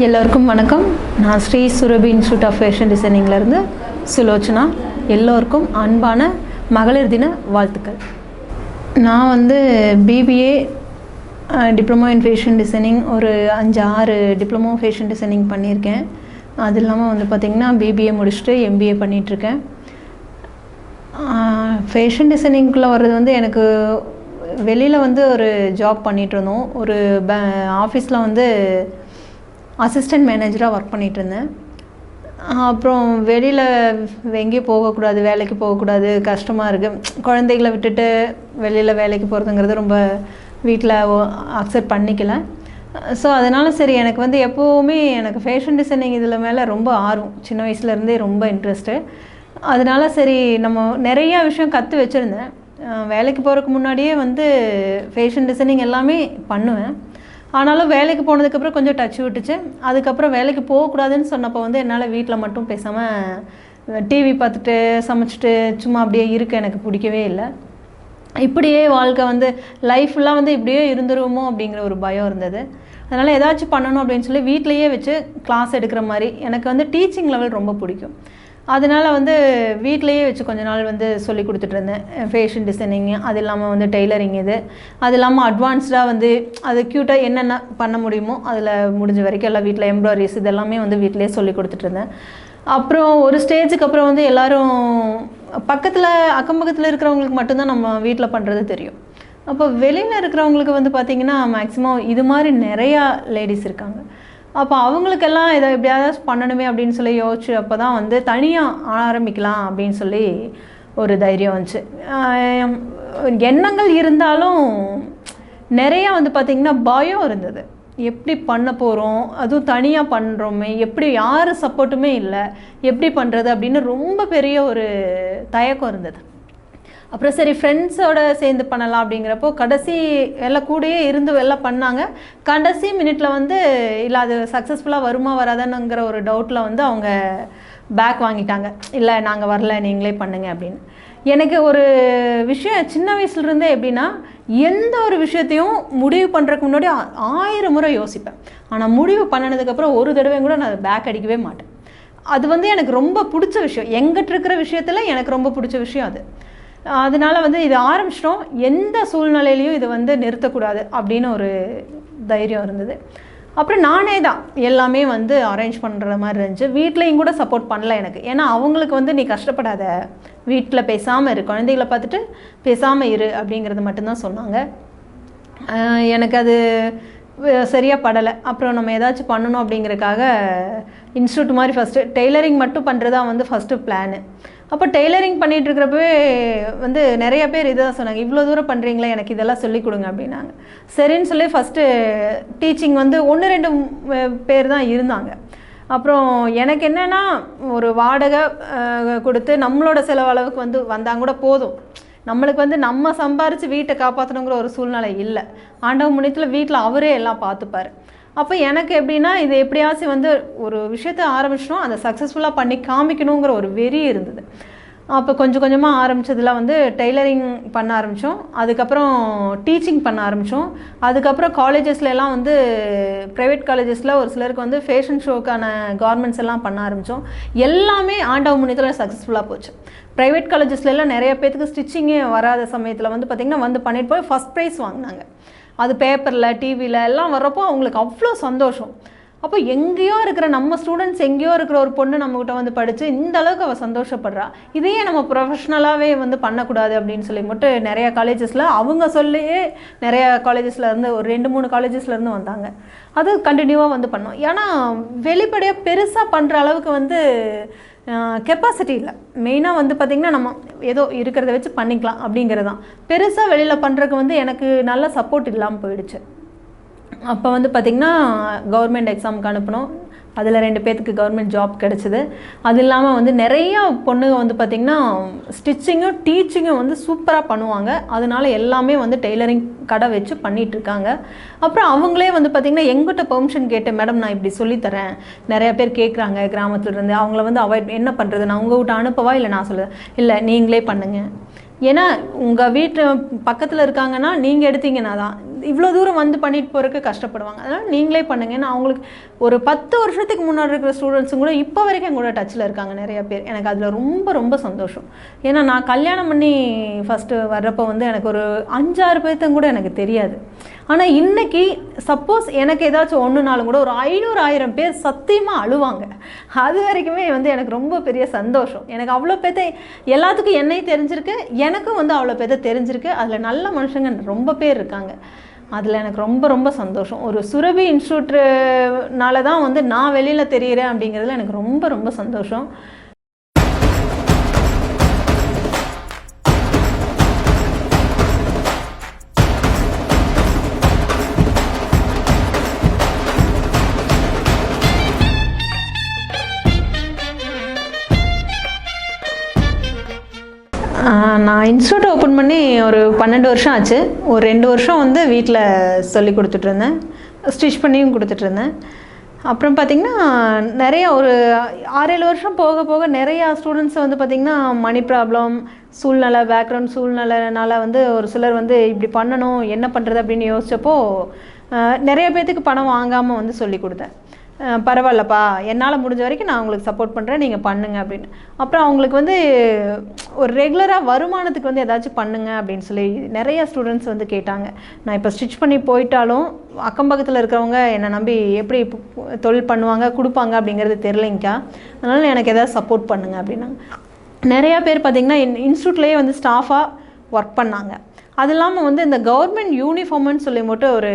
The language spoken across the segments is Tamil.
எல்லோருக்கும் வணக்கம். நான் Sri Surabhi institute of fashion டிசைனிங்லேருந்து சுலோச்சனா. எல்லோருக்கும் அன்பான மகளிர் தின வாழ்த்துக்கள். நான் BBA diploma in fashion designing ஒரு 5-6 டிப்ளமோ ஃபேஷன் டிசைனிங் பண்ணியிருக்கேன். அது இல்லாமல் பார்த்திங்கன்னா பிபிஏ முடிச்சுட்டு எம்பிஏ பண்ணிகிட்ருக்கேன். ஃபேஷன் டிசைனிங்குள்ளே வர்றது எனக்கு வெளியில் ஒரு ஜாப் பண்ணிகிட்ருந்தோம். ஒரு ஆஃபீஸில் அசிஸ்டன்ட் மேனேஜராக ஒர்க் பண்ணிகிட்ருந்தேன். அப்புறம் வெளியில் எங்கேயும் போகக்கூடாது, வேலைக்கு போகக்கூடாது, கஷ்டமாக இருக்குது. குழந்தைகளை விட்டுட்டு வெளியில் வேலைக்கு போகிறதுங்கிறது ரொம்ப வீட்டில் அக்செப்ட் பண்ணிக்கல. ஸோ அதனால் சரி, எனக்கு எப்போவுமே எனக்கு ஃபேஷன் டிசைனிங் இதில் மேலே ரொம்ப ஆர்வம். சின்ன வயசுலேருந்தே ரொம்ப இன்ட்ரெஸ்ட்டு. அதனால் சரி, நம்ம நிறையா விஷயம் கற்று வச்சுருந்தேன். வேலைக்கு போகிறதுக்கு முன்னாடியே ஃபேஷன் டிசைனிங் எல்லாமே பண்ணுவேன். ஆனாலும் வேலைக்கு போனதுக்கப்புறம் கொஞ்சம் டச் விட்டுச்சு. அதுக்கப்புறம் வேலைக்கு போகக்கூடாதுன்னு சொன்னப்போ என்னால் வீட்டில் மட்டும் பேசாமல் டிவி பார்த்துட்டு சமைச்சிட்டு சும்மா அப்படியே இருக்க எனக்கு பிடிக்கவே இல்லை. இப்படியே வாழ்க்கை லைஃப்லாம் இப்படியே இருந்துருவோமோ அப்படிங்கிற ஒரு பயம் இருந்தது. அதனால் ஏதாச்சும் பண்ணணும் அப்படின்னு சொல்லி வீட்டிலையே வச்சு கிளாஸ் எடுக்கிற மாதிரி. எனக்கு டீச்சிங் லெவல் ரொம்ப பிடிக்கும். அதனால் வீட்டிலையே வச்சு கொஞ்ச நாள் சொல்லி கொடுத்துட்ருந்தேன் ஃபேஷன் டிசைனிங்கு. அது இல்லாமல் டெய்லரிங் இது. அது இல்லாமல் அட்வான்ஸ்டாக அது க்யூட்டாக என்னென்ன பண்ண முடியுமோ அதில் முடிஞ்ச வரைக்கும் எல்லாம் வீட்டில் எம்ப்ராய்டரிஸ் இதெல்லாமே வீட்டிலே சொல்லி கொடுத்துட்ருந்தேன். அப்புறம் ஒரு ஸ்டேஜுக்கு அப்புறம் எல்லோரும் பக்கத்தில் அக்கம் பக்கத்தில் இருக்கிறவங்களுக்கு மட்டும்தான் நம்ம வீட்டில் பண்ணுறது தெரியும். அப்போ வெளியில் இருக்கிறவங்களுக்கு பார்த்திங்கன்னா மேக்ஸிமம் இது மாதிரி நிறையா லேடிஸ் இருக்காங்க. அப்போ அவங்களுக்கெல்லாம் இதை எப்படியாவது பண்ணணுமே அப்படின்னு சொல்லி யோசிச்சு அப்போ தான் தனியாக ஆரம்பிக்கலாம் அப்படின்னு சொல்லி ஒரு தைரியம் வந்துச்சு. எண்ணங்கள் இருந்தாலும் நிறையா பார்த்திங்கன்னா பயம் இருந்தது. எப்படி பண்ண போகிறோம், அதுவும் தனியாக பண்ணுறோமே, எப்படி யார் சப்போர்ட்டுமே இல்லை, எப்படி பண்ணுறது அப்படின்னு ரொம்ப பெரிய ஒரு தயக்கம் இருந்தது. அப்புறம் சரி, ஃப்ரெண்ட்ஸோடு சேர்ந்து பண்ணலாம் அப்படிங்கிறப்போ கடைசி எல்லாம் கூடயே இருந்து எல்லாம் பண்ணாங்க. கடைசி மினிட்டில் இல்லை அது சக்ஸஸ்ஃபுல்லாக வருமா வராதானுங்கிற ஒரு டவுட்டில் அவங்க பேக் வாங்கிட்டாங்க. இல்லை நாங்கள் வரல, நீங்களே பண்ணுங்க அப்படின்னு. எனக்கு ஒரு விஷயம் சின்ன வயசுலேருந்தே எப்படின்னா, எந்த ஒரு விஷயத்தையும் முடிவு பண்ணுறதுக்கு முன்னாடி 1000 முறை யோசிப்பேன். ஆனால் முடிவு பண்ணினதுக்கப்புறம் ஒரு தடவையும் கூட நான் பேக் அடிக்கவே மாட்டேன். அது எனக்கு ரொம்ப பிடிச்ச விஷயம். எங்கிட்ட இருக்கிற விஷயத்தில் எனக்கு ரொம்ப பிடிச்ச விஷயம் அது. அதனால் இது ஆரம்பிச்சிட்டோம், எந்த சூழ்நிலையிலையும் இதை நிறுத்தக்கூடாது அப்படின்னு ஒரு தைரியம் இருந்தது. அப்புறம் நானே தான் எல்லாமே அரேஞ்ச் பண்ணுற மாதிரி இருந்துச்சு. வீட்லேயும் கூட சப்போர்ட் பண்ணல எனக்கு. ஏன்னா அவங்களுக்கு நீ கஷ்டப்படாத, வீட்டில் பேசாமல் இரு, குழந்தைகளை பார்த்துட்டு பேசாமல் இரு அப்படிங்கிறது மட்டும்தான் சொன்னாங்க. எனக்கு அது சரியாக படலை. அப்புறம் நம்ம ஏதாச்சும் பண்ணணும் அப்படிங்கிறதுக்காக இன்ஸ்டியூட் மாதிரி ஃபஸ்ட்டு டெய்லரிங் மட்டும் பண்ணுறதா ஃபஸ்ட்டு பிளானு. அப்போ டெய்லரிங் பண்ணிகிட்ருக்கிறப்பவே நிறைய பேர் இதை தான் சொன்னாங்க, இவ்வளோ தூரம் பண்ணுறீங்களே, எனக்கு இதெல்லாம் சொல்லிக் கொடுங்க அப்படின்னாங்க. சரின்னு சொல்லி ஃபஸ்ட்டு டீச்சிங் 1-2 பேர் தான் இருந்தாங்க. அப்புறம் எனக்கு என்னென்னா, ஒரு வாடகை கொடுத்து நம்மளோட செலவளவுக்கு வந்தாங்க கூட போதும். நம்மளுக்கு நம்ம சம்பாரித்து வீட்டை காப்பாற்றணுங்கிற ஒரு சூழ்நிலை இல்லை. ஆண்டவன் முன்னியத்தில் வீட்டில் அவரே எல்லாம் பார்த்துப்பார். அப்போ எனக்கு எப்படின்னா, இது எப்படியாச்சும் ஒரு விஷயத்தை ஆரம்பிச்சிட்டோம், அதை சக்ஸஸ்ஃபுல்லாக பண்ணி காமிக்கணுங்கிற ஒரு வெறி இருந்தது. அப்போ கொஞ்சம் கொஞ்சமாக ஆரம்பித்ததில் டெய்லரிங் பண்ண ஆரம்பித்தோம். அதுக்கப்புறம் டீச்சிங் பண்ண ஆரம்பித்தோம். அதுக்கப்புறம் காலேஜஸ்லாம் ப்ரைவேட் காலேஜஸில் ஒரு சிலருக்கு ஃபேஷன் ஷோக்கான கார்மெண்ட்ஸ் எல்லாம் பண்ண ஆரம்பித்தோம். எல்லாமே ஆண்டவ முன்னியத்தில் சக்ஸஸ்ஃபுல்லாக போச்சு. ப்ரைவேட் காலேஜஸ்லாம் நிறைய பேருக்கு ஸ்டிச்சிங்கே வராத சமயத்தில் பார்த்திங்கன்னா பண்ணிட்டு போய் ஃபஸ்ட் ப்ரைஸ் வாங்கினாங்க. அது பேப்பரில் டிவியில் எல்லாம் வர்றப்போ அவங்களுக்கு அவ்வளோ சந்தோஷம். அப்போ எங்கேயோ இருக்கிற நம்ம ஸ்டூடெண்ட்ஸ், எங்கேயோ இருக்கிற ஒரு பொண்ணு நம்மக்கிட்ட படித்து இந்த அளவுக்கு அவள் சந்தோஷப்படுறா, இதையே நம்ம ப்ரொஃபஷ்னலாகவே பண்ணக்கூடாது அப்படின்னு சொல்லி மட்டும் நிறையா காலேஜஸில் அவங்க சொல்லியே நிறையா காலேஜஸில் ஒரு 2-3 காலேஜஸ்லேருந்து வந்தாங்க. அது கண்டினியூவாக பண்ணோம். ஏன்னா வெளிப்படையாக பெருசாக பண்ணுற அளவுக்கு கெப்பாசிட்டி இல்லை. மெயினாக பார்த்திங்கன்னா நம்ம ஏதோ இருக்கிறத வச்சு பண்ணிக்கலாம் அப்படிங்கிறது தான். பெருசாக வெளியில் பண்ணுறதுக்கு எனக்கு நல்ல சப்போர்ட் இல்லாமல் போயிடுச்சு. அப்போ பார்த்திங்கன்னா கவர்மெண்ட் எக்ஸாமுக்கு அனுப்பினோம். அதில் 2 பேர்த்துக்கு கவர்மெண்ட் ஜாப் கிடச்சிது. அது இல்லாமல் நிறையா பொண்ணுங்க பார்த்திங்கன்னா ஸ்டிச்சிங்கும் டீச்சிங்கும் சூப்பராக பண்ணுவாங்க. அதனால எல்லாமே டெய்லரிங் கடை வச்சு பண்ணிகிட்ருக்காங்க. அப்புறம் அவங்களே பார்த்திங்கன்னா எங்கிட்ட பெர்மிஷன் கேட்டு, மேடம் நான் இப்படி சொல்லித்தரேன், நிறையா பேர் கேட்குறாங்க கிராமத்துலேருந்து, அவங்கள அவாய்ட் என்ன பண்ணுறது, நான் உங்கள் வீட்டை அனுப்பவா இல்லை நான் சொல்லுவேன், இல்லை நீங்களே பண்ணுங்கள். ஏன்னா உங்கள் வீட்டு பக்கத்தில் இருக்காங்கன்னா நீங்கள் எடுத்தீங்கன்னா தான், இவ்வளோ தூரம் வந்து பண்ணிட்டு போகிறதுக்கு கஷ்டப்படுவாங்க. அதனால் நீங்களே பண்ணுங்க. ஏன்னா அவங்களுக்கு ஒரு 10 வருஷத்துக்கு முன்னாடி இருக்கிற ஸ்டூடெண்ட்ஸும் கூட இப்போ வரைக்கும் என் கூட டச்சில் இருக்காங்க நிறைய பேர். எனக்கு அதில் ரொம்ப ரொம்ப சந்தோஷம். ஏன்னா நான் கல்யாணம் பண்ணி ஃபஸ்ட்டு வர்றப்போ வந்து எனக்கு ஒரு 5-6 பேர்த்தும் கூட எனக்கு தெரியாது. ஆனால் இன்றைக்கி சப்போஸ் எனக்கு ஏதாச்சும் ஒன்றுனாலும் கூட ஒரு 500-1000 பேர் சத்தியமாக அழுவாங்க. அது வரைக்குமே வந்து எனக்கு ரொம்ப பெரிய சந்தோஷம். எனக்கு அவ்வளோ பேர்த்த எல்லாத்துக்கும் என்னையும் தெரிஞ்சிருக்கு, எனக்கும் வந்து அவ்வளோ பேர்த்த தெரிஞ்சிருக்கு. அதில் நல்ல மனுஷங்க ரொம்ப பேர் இருக்காங்க. அதில் எனக்கு ரொம்ப ரொம்ப சந்தோஷம். ஒரு சுரபி இன்ஸ்டியூட்னால தான் வந்து நான் வெளியில் தெரிகிறேன் அப்படிங்கிறதுல எனக்கு ரொம்ப ரொம்ப சந்தோஷம். நான் இன்ஸ்டியூட் ஓப்பன் பண்ணி ஒரு 12 வருஷம் ஆச்சு. ஒரு 2 வருஷம் வந்து வீட்டில் சொல்லி கொடுத்துட்ருந்தேன், ஸ்டிச் பண்ணியும் கொடுத்துட்ருந்தேன். அப்புறம் பார்த்திங்கன்னா நிறையா ஒரு 6-7 வருஷம் போக போக நிறையா ஸ்டூடெண்ட்ஸை வந்து பார்த்திங்கன்னா மணி ப்ராப்ளம், சூழ்நிலை, பேக்ரவுண்ட் சூழ்நிலைனால வந்து ஒரு சிலர் வந்து இப்படி பண்ணணும், என்ன பண்ணுறது அப்படின்னு யோசித்தப்போ நிறைய பேர்த்துக்கு பணம் வாங்காமல் வந்து சொல்லி கொடுத்தேன். பரவாயில்லப்பா, என்னால் முடிஞ்ச வரைக்கும் நான் உங்களுக்கு சப்போர்ட் பண்ணுறேன், நீங்கள் பண்ணுங்க அப்படின்னு. அப்புறம் அவங்களுக்கு வந்து ஒரு ரெகுலராக வருமானத்துக்கு வந்து ஏதாச்சும் பண்ணுங்க அப்படின்னு சொல்லி நிறைய ஸ்டூடெண்ட்ஸ் வந்து கேட்டாங்க. நான் இப்போ ஸ்டிச் பண்ணி போயிட்டாலும் அக்கம் பக்கத்தில் இருக்கிறவங்க என்னை நம்பி எப்படி தொழில் பண்ணுவாங்க, கொடுப்பாங்க அப்படிங்கிறது தெரிலைங்கக்கா, அதனால் எனக்கு எதாவது சப்போர்ட் பண்ணுங்க அப்படின்னாங்க. நிறையா பேர் பார்த்திங்கன்னா இன்ஸ்டியூட்லேயே வந்து ஸ்டாஃபாக ஒர்க் பண்ணாங்க. அது இல்லாமல் வந்து இந்த கவர்மெண்ட் யூனிஃபார்ம்னு சொல்லி மட்டும் ஒரு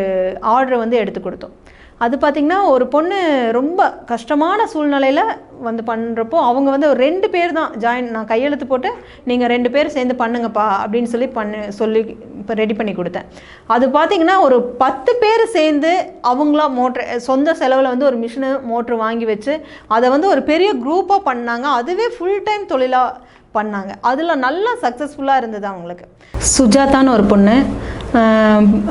ஆர்டரை வந்து எடுத்து கொடுத்தோம். அது பார்த்திங்கன்னா ஒரு பொண்ணு ரொம்ப கஷ்டமான சூழ்நிலையில் வந்து பண்ணுறப்போ அவங்க வந்து ஒரு 2 பேர் தான் நான் கையெழுத்து போட்டு நீங்கள் 2 பேர் சேர்ந்து பண்ணுங்கப்பா அப்படின்னு சொல்லி இப்போ ரெடி பண்ணி கொடுத்தேன். அது பார்த்திங்கன்னா ஒரு 10 பேர் சேர்ந்து அவங்களா சொந்த செலவில் வந்து ஒரு மிஷினு மோட்ரு வாங்கி வச்சு அதை வந்து ஒரு பெரிய குரூப்பாக பண்ணாங்க. அதுவே ஃபுல் டைம் தொழிலாக பண்ணாங்க. அதில் நல்லா சக்ஸஸ்ஃபுல்லாக இருந்தது அவங்களுக்கு. சுஜாதான்னு ஒரு பொண்ணு,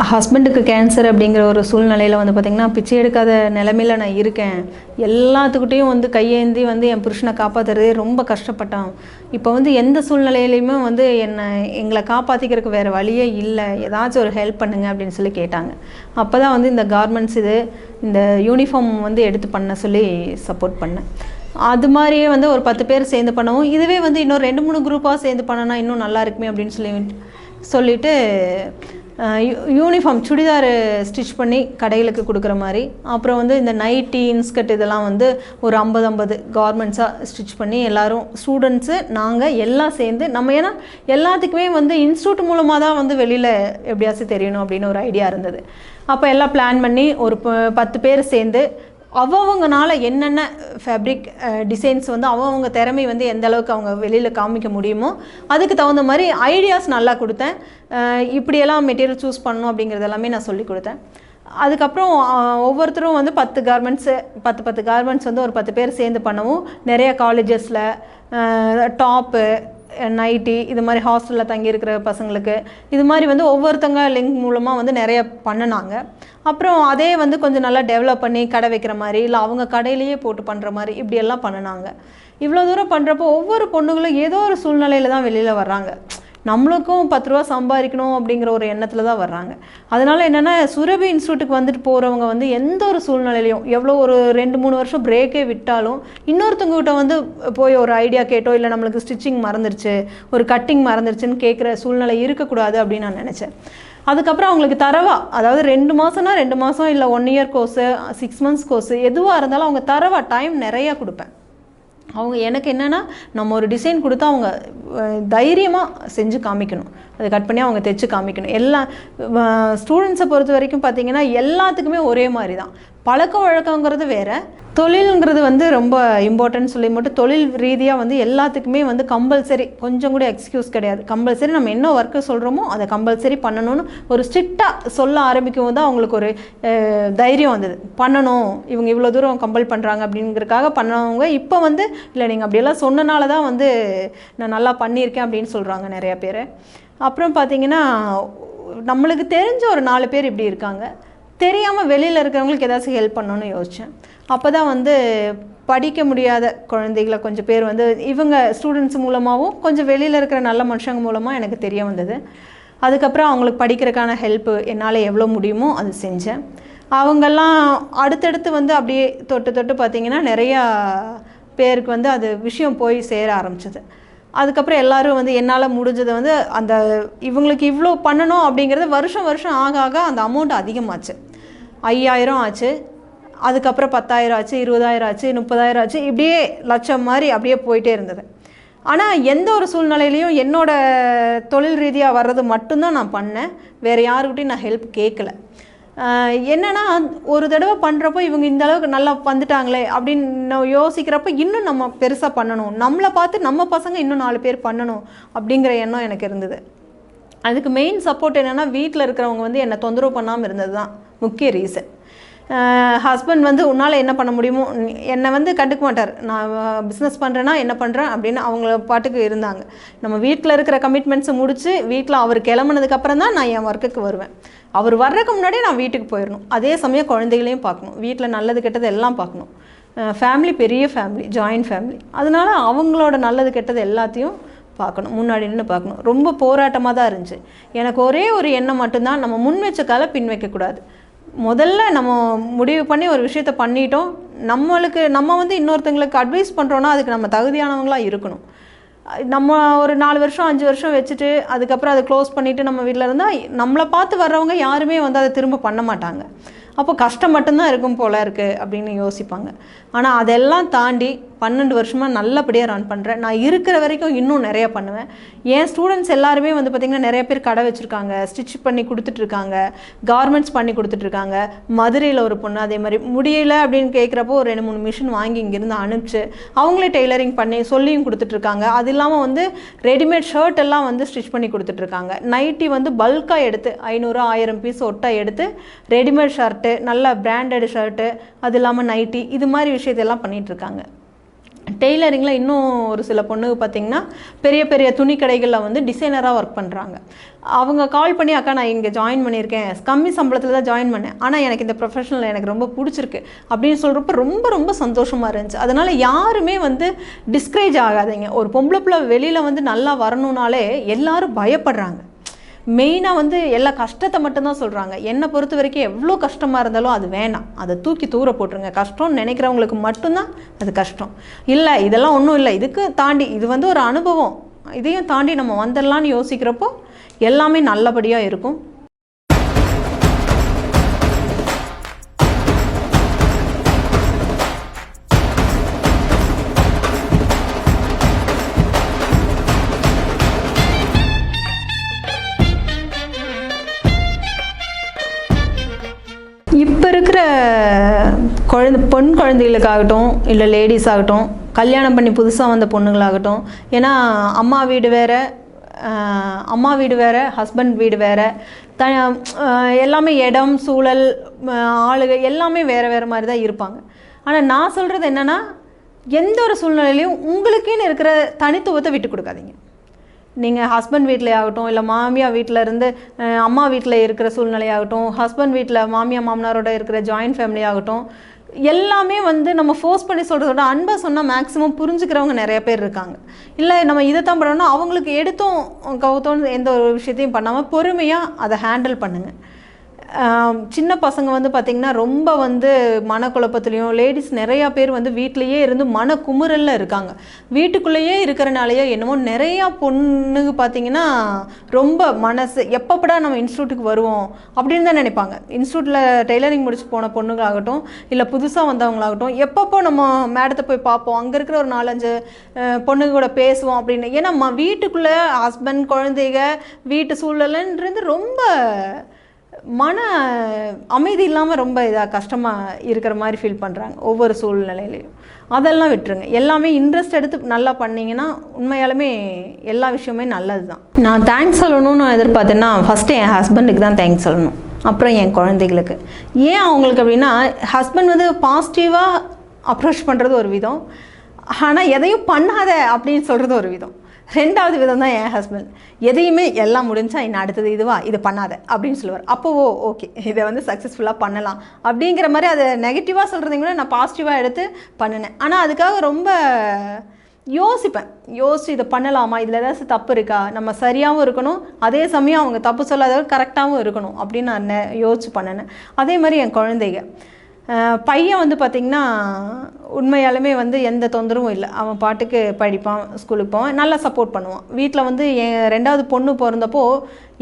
ஹஸ்பண்டுக்கு கேன்சர் அப்படிங்கிற ஒரு சூழ்நிலையில் வந்து பார்த்திங்கன்னா பிச்சை எடுக்காத நிலைமையில் நான் இருக்கேன், எல்லாத்துக்கிட்டையும் வந்து கையேந்தி வந்து என் புருஷனை காப்பாற்றுறதே ரொம்ப கஷ்டப்பட்டான், இப்போ வந்து எந்த சூழ்நிலையிலையுமே வந்து எங்களை காப்பாற்றிக்கிறதுக்கு வேறு வழியே இல்லை, ஏதாச்சும் ஒரு ஹெல்ப் பண்ணுங்க அப்படின்னு சொல்லி கேட்டாங்க. அப்போ தான் வந்து இந்த கார்மெண்ட்ஸ் இந்த யூனிஃபார்ம் வந்து எடுத்து பண்ண சொல்லி சப்போர்ட் பண்ணேன். அது மாதிரியே வந்து ஒரு 10 பேர் சேர்ந்து பண்ணவும், இதுவே வந்து இன்னும் 2-3 குரூப்பாக சேர்ந்து பண்ணனா இன்னும் நல்லா இருக்குமே அப்படின்னு சொல்லிட்டு யூனிஃபார்ம் சுடிதார் ஸ்டிச் பண்ணி கடைகளுக்கு கொடுக்குற மாதிரி, அப்புறம் வந்து இந்த நைட்டி, இன்ஸ்கர்ட் இதெல்லாம் வந்து ஒரு 50-50 கார்மெண்ட்ஸாக ஸ்டிச் பண்ணி எல்லோரும் ஸ்டூடெண்ட்ஸு நாங்கள் எல்லாம் சேர்ந்து ஏன்னா எல்லாத்துக்குமே வந்து இன்ஸ்டியூட் மூலமாக தான் வந்து வெளியில் எப்படியாச்சும் தெரியணும் அப்படின்னு ஒரு ஐடியா இருந்தது. அப்போ எல்லாம் பிளான் பண்ணி ஒரு 10 பேர் சேர்ந்து அவங்கனால என்னென்ன ஃபேப்ரிக் டிசைன்ஸ் வந்து அவங்க திறமை வந்து எந்த அளவுக்கு அவங்க வெளியில் காமிக்க முடியுமோ அதுக்கு தகுந்த மாதிரி ஐடியாஸ் நல்லா கொடுத்தேன். இப்படியெல்லாம் மெட்டீரியல் சூஸ் பண்ணணும் அப்படிங்கிறது எல்லாமே நான் சொல்லி கொடுத்தேன். அதுக்கப்புறம் ஒவ்வொருத்தரும் வந்து 10 கார்மெண்ட்ஸ் வந்து ஒரு 10 பேர் சேர்ந்து பண்ணவும் நிறைய காலேஜஸில் டாப்பு, நைட்டி, இது மாதிரி ஹாஸ்டலில் தங்கியிருக்கிற பசங்களுக்கு இது மாதிரி வந்து ஒவ்வொருத்தங்க லிங்க் மூலமாக வந்து நிறைய பண்ணினாங்க. அப்புறம் அதே வந்து கொஞ்சம் நல்லா டெவலப் பண்ணி கடை வைக்கிற மாதிரி, இல்லை அவங்க கடையிலேயே போட்டு பண்ணுற மாதிரி இப்படியெல்லாம் பண்ணினாங்க. இவ்வளோ தூரம் பண்ணுறப்போ ஒவ்வொரு பொண்ணுங்களும் ஏதோ ஒரு சூழ்நிலையில் தான் வெளியில் வர்றாங்க. நம்மளுக்கும் 10 ரூபா சம்பாதிக்கணும் அப்படிங்கிற ஒரு எண்ணத்தில் தான் வர்றாங்க. அதனால் என்னென்னா சுரபி இன்ஸ்டியூட்டுக்கு வந்துட்டு போகிறவங்க வந்து எந்த ஒரு சூழ்நிலையிலையும் எவ்வளோ ஒரு 2-3 வருஷம் பிரேக்கே விட்டாலும் இன்னொருத்தவங்ககிட்ட வந்து போய் ஒரு ஐடியா கேட்டோ, இல்லை நம்மளுக்கு ஸ்டிச்சிங் மறந்துருச்சு, ஒரு கட்டிங் மறந்துருச்சுன்னு கேட்குற சூழ்நிலை இருக்கக்கூடாது அப்படின்னு நான் நினச்சேன். அதுக்கப்புறம் அவங்களுக்கு தரவா, அதாவது 2 மாதம்னா 2 மாதம், இல்லை 1 இயர் கோர்ஸு, 6 மந்த்ஸ் கோர்ஸு எதுவாக இருந்தாலும் அவங்க தரவா டைம் நிறையா கொடுப்பேன். அவங்க எனக்கு என்னென்னா நம்ம ஒரு டிசைன் கொடுத்தா அவங்க தைரியமாக செஞ்சு காமிக்கணும், அதை கட் பண்ணி அவங்க தைச்சு காமிக்கணும். எல்லா ஸ்டூடெண்ட்ஸை பொறுத்த வரைக்கும் பார்த்திங்கன்னா எல்லாத்துக்குமே ஒரே மாதிரி தான். பழக்க வழக்கங்கிறது வேறு, தொழிலுங்கிறது வந்து ரொம்ப இம்பார்ட்டன்ட் சொல்லி மட்டும் தொழில் ரீதியாக வந்து எல்லாத்துக்குமே வந்து கம்பல்சரி, கொஞ்சம் கூட எக்ஸ்கியூஸ் கிடையாது. கம்பல்சரி நம்ம என்ன ஒர்க்கு சொல்கிறோமோ அதை கம்பல்சரி பண்ணணும்னு ஒரு ஸ்ட்ரிக்டாக சொல்ல ஆரம்பிக்கும் போது அவங்களுக்கு ஒரு தைரியம் வந்தது. பண்ணணும், இவங்க இவ்வளோ தூரம் கம்பல் பண்ணுறாங்க அப்படிங்கிறதுக்காக பண்ணவங்க இப்போ வந்து இல்லை நீங்கள் அப்படியெல்லாம் சொன்னனால தான் வந்து நான் நல்லா பண்ணியிருக்கேன் அப்படின்னு சொல்கிறாங்க நிறையா பேர். அப்புறம் பார்த்திங்கன்னா நம்மளுக்கு தெரிஞ்ச ஒரு 4 பேர் இப்படி இருக்காங்க. தெரியாமல் வெளியில் இருக்கிறவங்களுக்கு ஏதாச்சும் ஹெல்ப் பண்ணணும்னு யோசித்தேன். அப்போ தான் வந்து படிக்க முடியாத குழந்தைகளை கொஞ்சம் பேர் வந்து இவங்க ஸ்டூடெண்ட்ஸ் மூலமாகவும் கொஞ்சம் வெளியில் இருக்கிற நல்ல மனுஷங்க மூலமாக எனக்கு தெரிய வந்தது. அதுக்கப்புறம் அவங்களுக்கு படிக்கிறதுக்கான ஹெல்ப்பு என்னால் எவ்வளோ முடியுமோ அது செஞ்சேன். அவங்கெல்லாம் அடுத்தடுத்து வந்து அப்படியே தொட்டு தொட்டு பார்த்திங்கன்னா நிறையா பேருக்கு வந்து அது விஷயம் போய் சேர ஆரம்பிச்சிது. அதுக்கப்புறம் எல்லோரும் வந்து என்னால் முடிஞ்சதை வந்து அந்த இவங்களுக்கு இவ்வளோ பண்ணணும் அப்படிங்கிறது வருஷம் வருஷம் ஆக ஆக அந்த அமௌண்ட் அதிகமாச்சு. 5000 ஆச்சு, அதுக்கப்புறம் 10,000 ஆச்சு, 20,000 ஆச்சு, 30,000 ஆச்சு, இப்படியே லட்சம் மாதிரி அப்படியே போயிட்டே இருந்தது. ஆனால் எந்த ஒரு சூழ்நிலையிலையும் என்னோடய தொழில் ரீதியாக வர்றது மட்டும்தான் நான் பண்ணேன். வேறு யாருக்கிட்டையும் நான் ஹெல்ப் கேட்கல. என்னென்னா ஒரு தடவை பண்ணுறப்போ இவங்க இந்த அளவுக்கு நல்லா வந்துட்டாங்களே அப்படின்னு யோசிக்கிறப்போ இன்னும் நம்ம பெருசாக பண்ணணும், நம்மளை பார்த்து நம்ம பசங்க இன்னும் 4 பேர் பண்ணணும் அப்படிங்கிற எண்ணம் எனக்கு இருந்தது. அதுக்கு மெயின் சப்போர்ட் என்னென்னா வீட்டில் இருக்கிறவங்க வந்து என்னை தொந்தரவு பண்ணாமல் இருந்தது தான் முக்கிய ரீசன். ஹஸ்பண்ட் வந்து உன்னால் என்ன பண்ண முடியுமோ, என்னை வந்து கண்டுக்க மாட்டார். நான் பிஸ்னஸ் பண்ணுறேன்னா என்ன பண்ணுறேன் அப்படின்னு அவங்கள பாட்டுக்கு இருந்தாங்க. நம்ம வீட்டில் இருக்கிற கமிட்மெண்ட்ஸை முடித்து வீட்டில் அவர் கிளம்புனதுக்கப்புறம் தான் நான் என் ஒர்க்குக்கு வருவேன். அவர் வர்றதுக்கு முன்னாடியே நான் வீட்டுக்கு போயிடணும். அதே சமயம் குழந்தைகளையும் பார்க்கணும், வீட்டில் நல்லது கெட்டது எல்லாம் பார்க்கணும். ஃபேமிலி பெரிய ஃபேமிலி, ஜாயின்ட் ஃபேமிலி. அதனால் அவங்களோட நல்லது கெட்டது எல்லாத்தையும் பார்க்கணும், முன்னாடி நின்று பார்க்கணும். ரொம்ப போராட்டமாக தான் இருந்துச்சு. எனக்கு ஒரே ஒரு எண்ணம் மட்டும்தான், நம்ம முன் வச்ச காலை பின் வைக்கக்கூடாது. முதல்ல நம்ம முடிவு பண்ணி ஒரு விஷயத்த பண்ணிட்டோம், நம்ம வந்து இன்னொருத்தங்களுக்கு அட்வைஸ் பண்ணுறோன்னா அதுக்கு நம்ம தகுதியானவங்களாக இருக்கணும். நம்ம ஒரு 4 வருஷம் 5 வருஷம் வச்சுட்டு அதுக்கப்புறம் அதை க்ளோஸ் பண்ணிவிட்டு நம்ம வீட்டில் இருந்தால் நம்மளை பார்த்து வர்றவங்க யாருமே வந்து அதை திரும்ப பண்ண மாட்டாங்க. அப்போ கஷ்டம் மட்டும்தான் இருக்கும் போல இருக்குது அப்படின்னு யோசிப்பாங்க. ஆனால் அதெல்லாம் தாண்டி 12 வருஷமாக நல்லபடியாக ரன் பண்ணுறேன். நான் இருக்கிற வரைக்கும் இன்னும் நிறையா பண்ணுவேன். என் ஸ்டூடெண்ட்ஸ் எல்லாருமே வந்து பார்த்திங்கன்னா நிறைய பேர் கடை வச்சுருக்காங்க, ஸ்டிச் பண்ணி கொடுத்துட்ருக்காங்க, கார்மெண்ட்ஸ் பண்ணி கொடுத்துட்ருக்காங்க. மதுரையில் ஒரு பொண்ணு அதே மாதிரி முடியல அப்படின்னு கேட்குறப்போ ஒரு 2-3 மிஷின் வாங்கி இங்கேருந்து அனுப்பிச்சு அவங்களே டெய்லரிங் பண்ணி சொல்லியும் கொடுத்துட்ருக்காங்க. அது இல்லாமல் வந்து ரெடிமேட் ஷர்ட் எல்லாம் வந்து ஸ்டிச் பண்ணி கொடுத்துட்ருக்காங்க. நைட்டி வந்து பல்காக எடுத்து 500-1000 பீஸ் ஒட்டா எடுத்து ரெடிமேட் ஷர்ட்டு, நல்ல பிராண்டட் ஷர்ட்டு, அது இல்லாமல் நைட்டி, இது மாதிரி விஷயத்தெல்லாம் பண்ணிகிட்ருக்காங்க. டெய்லரிங்கில் இன்னும் ஒரு சில பொண்ணுங்க பார்த்திங்கன்னா பெரிய பெரிய துணி கடைகளில் வந்து டிசைனராக ஒர்க் பண்ணுறாங்க. அவங்க கால் பண்ணி அக்கா நான் இங்கே ஜாயின் பண்ணியிருக்கேன், கம்மி சம்பளத்தில் தான் ஜாயின் பண்ணேன், ஆனால் எனக்கு இந்த ப்ரொஃபஷனில் எனக்கு ரொம்ப பிடிச்சிருக்கு அப்படின்னு சொல்கிறப்ப ரொம்ப ரொம்ப சந்தோஷமாக இருந்துச்சு. அதனால் யாருமே வந்து டிஸ்கரேஜ் ஆகாதீங்க. ஒரு பொம்பளை பிள்ளை வெளியில் வந்து நல்லா வரணுன்னாலே எல்லோரும் பயப்படுறாங்க. மெயினாக வந்து எல்லா கஷ்டத்தை மட்டும்தான் சொல்கிறாங்க. என்னை பொறுத்த வரைக்கும் எவ்வளோ கஷ்டமாக இருந்தாலும் அது வேணாம், அதை தூக்கி தூர போட்டுருங்க. கஷ்டம்னு நினைக்கிறவங்களுக்கு மட்டும்தான் அது கஷ்டம். இல்லை இதெல்லாம் ஒன்றும் இல்லை, இதுக்கு தாண்டி இது வந்து ஒரு அனுபவம், இதையும் தாண்டி நம்ம வந்துடலான்னு யோசிக்கிறப்போ எல்லாமே நல்லபடியாக இருக்கும். இப்போ இருக்கிற பொன் குழந்தைகளுக்காகட்டும் இல்லை லேடிஸ் ஆகட்டும், கல்யாணம் பண்ணி புதுசாக வந்த பொண்ணுங்களாகட்டும், ஏன்னா அம்மா வீடு வேறு ஹஸ்பண்ட் வீடு வேறு, எல்லாமே இடம் சூழல் ஆளுகை எல்லாமே வேறு வேறு மாதிரி தான் இருப்பாங்க. ஆனால் நான் சொல்கிறது என்னென்னா, எந்த ஒரு சூழ்நிலையிலையும் உங்களுக்குன்னு இருக்கிற தனித்துவத்தை விட்டு கொடுக்காதீங்க. நீங்கள் ஹஸ்பண்ட் வீட்டில் ஆகட்டும், இல்லை மாமியார் வீட்டில் இருந்து அம்மா வீட்டில் இருக்கிற சூழ்நிலையாகட்டும், ஹஸ்பண்ட் வீட்டில் மாமியார் மாமனாரோட இருக்கிற ஜாயின்ட் ஃபேமிலி ஆகட்டும், எல்லாமே வந்து நம்ம ஃபோர்ஸ் பண்ணி சொல்கிறதோட அன்பாக சொன்னால் மேக்ஸிமம் புரிஞ்சுக்கிறவங்க நிறைய பேர் இருக்காங்க. இல்லை நம்ம இதை தான் பண்ணணும்னா அவங்களுக்கு எடுத்தோம் கவுத்தோன்னு எந்த ஒரு விஷயத்தையும் பண்ணாமல் பொறுமையாக அதை ஹேண்டில் பண்ணுங்கள். சின்ன பசங்க வந்து பார்த்திங்கன்னா ரொம்ப வந்து மனக்குழப்பத்துலேயும், லேடிஸ் நிறையா பேர் வந்து வீட்டிலையே இருந்து மன குமுறலில் இருக்காங்க. வீட்டுக்குள்ளேயே இருக்கிறனாலேயோ என்னமோ நிறையா பொண்ணுங்க பார்த்திங்கன்னா ரொம்ப மனசு எப்பப்படா நம்ம இன்ஸ்டியூட்டுக்கு வருவோம் அப்படின்னு தான் நினைப்பாங்க. இன்ஸ்டியூட்டில் டெய்லரிங் முடிச்சு போன பொண்ணுங்களாகட்டும் இல்லை புதுசாக வந்தவங்களாகட்டும், எப்பப்போ நம்ம மேடத்தை போய் பார்ப்போம், அங்கே இருக்கிற ஒரு 4-5 பொண்ணுங்க கூட பேசுவோம் அப்படின்னு. ஏன்னா வீட்டுக்குள்ளே ஹஸ்பண்ட் குழந்தைங்க வீட்டு சூழலுன்றது ரொம்ப மன அமைதி இல்லாமல் ரொம்ப இதாக கஷ்டமாக இருக்கிற மாதிரி ஃபீல் பண்ணுறாங்க ஒவ்வொரு சூழ்நிலையிலையும். அதெல்லாம் விட்டுருங்க. எல்லாமே இன்ட்ரெஸ்ட் எடுத்து நல்லா பண்ணிங்கன்னா உண்மையாலுமே எல்லா விஷயமே நல்லது தான். நான் தேங்க்ஸ் சொல்லணும்னு எதிர்பார்த்தேன்னா ஃபஸ்ட்டு என் ஹஸ்பண்டுக்கு தான் தேங்க்ஸ் சொல்லணும், அப்புறம் என் குழந்தைகளுக்கு. ஏன் அவங்களுக்கு அப்படின்னா, ஹஸ்பண்ட் வந்து பாசிட்டிவாக அப்ரோச் பண்ணுறது ஒரு விதம், ஆனால் எதையும் பண்ணாத அப்படின்னு சொல்கிறது ஒரு விதம். 2வது விதம் தான் என் ஹஸ்பண்ட். எதையுமே எல்லாம் முடிஞ்சா இன்னும் அடுத்தது இதுவா, இது பண்ணாத அப்படின்னு சொல்லுவார். அப்போவோ ஓகே இதை வந்து சக்ஸஸ்ஃபுல்லாக பண்ணலாம் அப்படிங்கிற மாதிரி அதை நெகட்டிவாக சொல்கிறதையும் கூட நான் பாசிட்டிவாக எடுத்து பண்ணினேன். ஆனால் அதுக்காக ரொம்ப யோசிச்சு இதை பண்ணலாமா, இதில் ஏதாச்சும் தப்பு இருக்கா, நம்ம சரியாகவும் இருக்கணும், அதே சமயம் அவங்க தப்பு சொல்லாத கரெக்டாகவும் இருக்கணும் அப்படின்னு நான் யோசிச்சு பண்ணினேன். அதே மாதிரி என் குழந்தைங்க பையன் வந்து பார்த்திங்கன்னா உண்மையாலுமே வந்து எந்த தொந்தரவும் இல்லை. அவன் பாட்டுக்கு படிப்பான், ஸ்கூலுக்கு போவான், நல்லா சப்போர்ட் பண்ணுவான். வீட்டில் வந்து என் 2வது பொண்ணு பிறந்தப்போ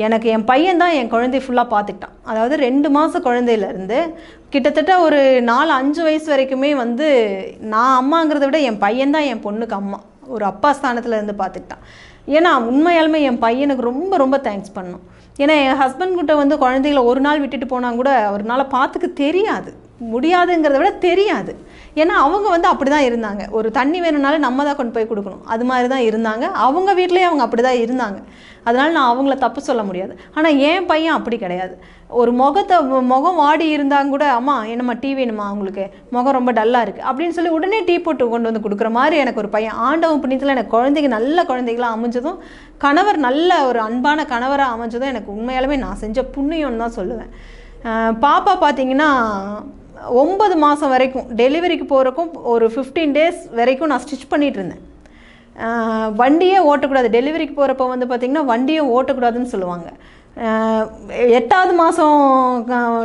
எனக்கு என் பையன் தான் என் குழந்தைய ஃபுல்லாக பார்த்துக்கிட்டான். அதாவது 2 மாதம் குழந்தையிலேருந்து கிட்டத்தட்ட ஒரு 4-5 வயசு வரைக்குமே வந்து நான் அம்மாங்கிறத விட என் பையன் தான் என் பொண்ணுக்கு அம்மா, ஒரு அப்பா ஸ்தானத்தில் இருந்து பார்த்துக்கிட்டான். ஏன்னா உண்மையாலுமே என் பையனுக்கு ரொம்ப ரொம்ப தேங்க்ஸ் பண்ணணும். ஏன்னா என் ஹஸ்பண்ட் கிட்ட வந்து குழந்தைகளை ஒரு நாள் விட்டுட்டு போனால் கூட அவரால் பார்த்துக்க தெரியாது, முடியாதுங்கிறத விட தெரியாது. ஏன்னா அவங்க வந்து அப்படி தான் இருந்தாங்க. ஒரு தண்ணி வேணும்னாலும் நம்ம தான் கொண்டு போய் கொடுக்கணும், அது மாதிரி தான் இருந்தாங்க. அவங்க வீட்லேயே அவங்க அப்படி தான் இருந்தாங்க. அதனால் நான் அவங்கள தப்பு சொல்ல முடியாது. ஆனால் என் பையன் அப்படி கிடையாது. ஒரு முகம் வாடி இருந்தாங்க கூட, அம்மா என்னம்மா டீ வேணுமா, அவங்களுக்கு முகம் ரொம்ப டல்லாக இருக்குது அப்படின்னு சொல்லி உடனே டீ போட்டு கொண்டு வந்து கொடுக்குற மாதிரி எனக்கு ஒரு பையன். ஆண்டவன் புண்ணியத்தில் எனக்கு குழந்தைங்க நல்ல குழந்தைகளாக அமைஞ்சதும், கணவர் நல்ல ஒரு அன்பான கணவராக அமைஞ்சதும் எனக்கு உண்மையாலுமே நான் செஞ்ச புண்ணியம்னு தான் சொல்லுவேன். பாப்பா பார்த்திங்கன்னா 9 மாதம் வரைக்கும் டெலிவரிக்கு போகிறக்கும் ஒரு 15 days வரைக்கும் நான் ஸ்டிச் பண்ணிகிட்டு இருந்தேன். வண்டியே ஓட்டக்கூடாது, டெலிவரிக்கு போகிறப்ப வந்து பார்த்திங்கன்னா வண்டியே ஓட்டக்கூடாதுன்னு சொல்லுவாங்க. 8வது மாதம்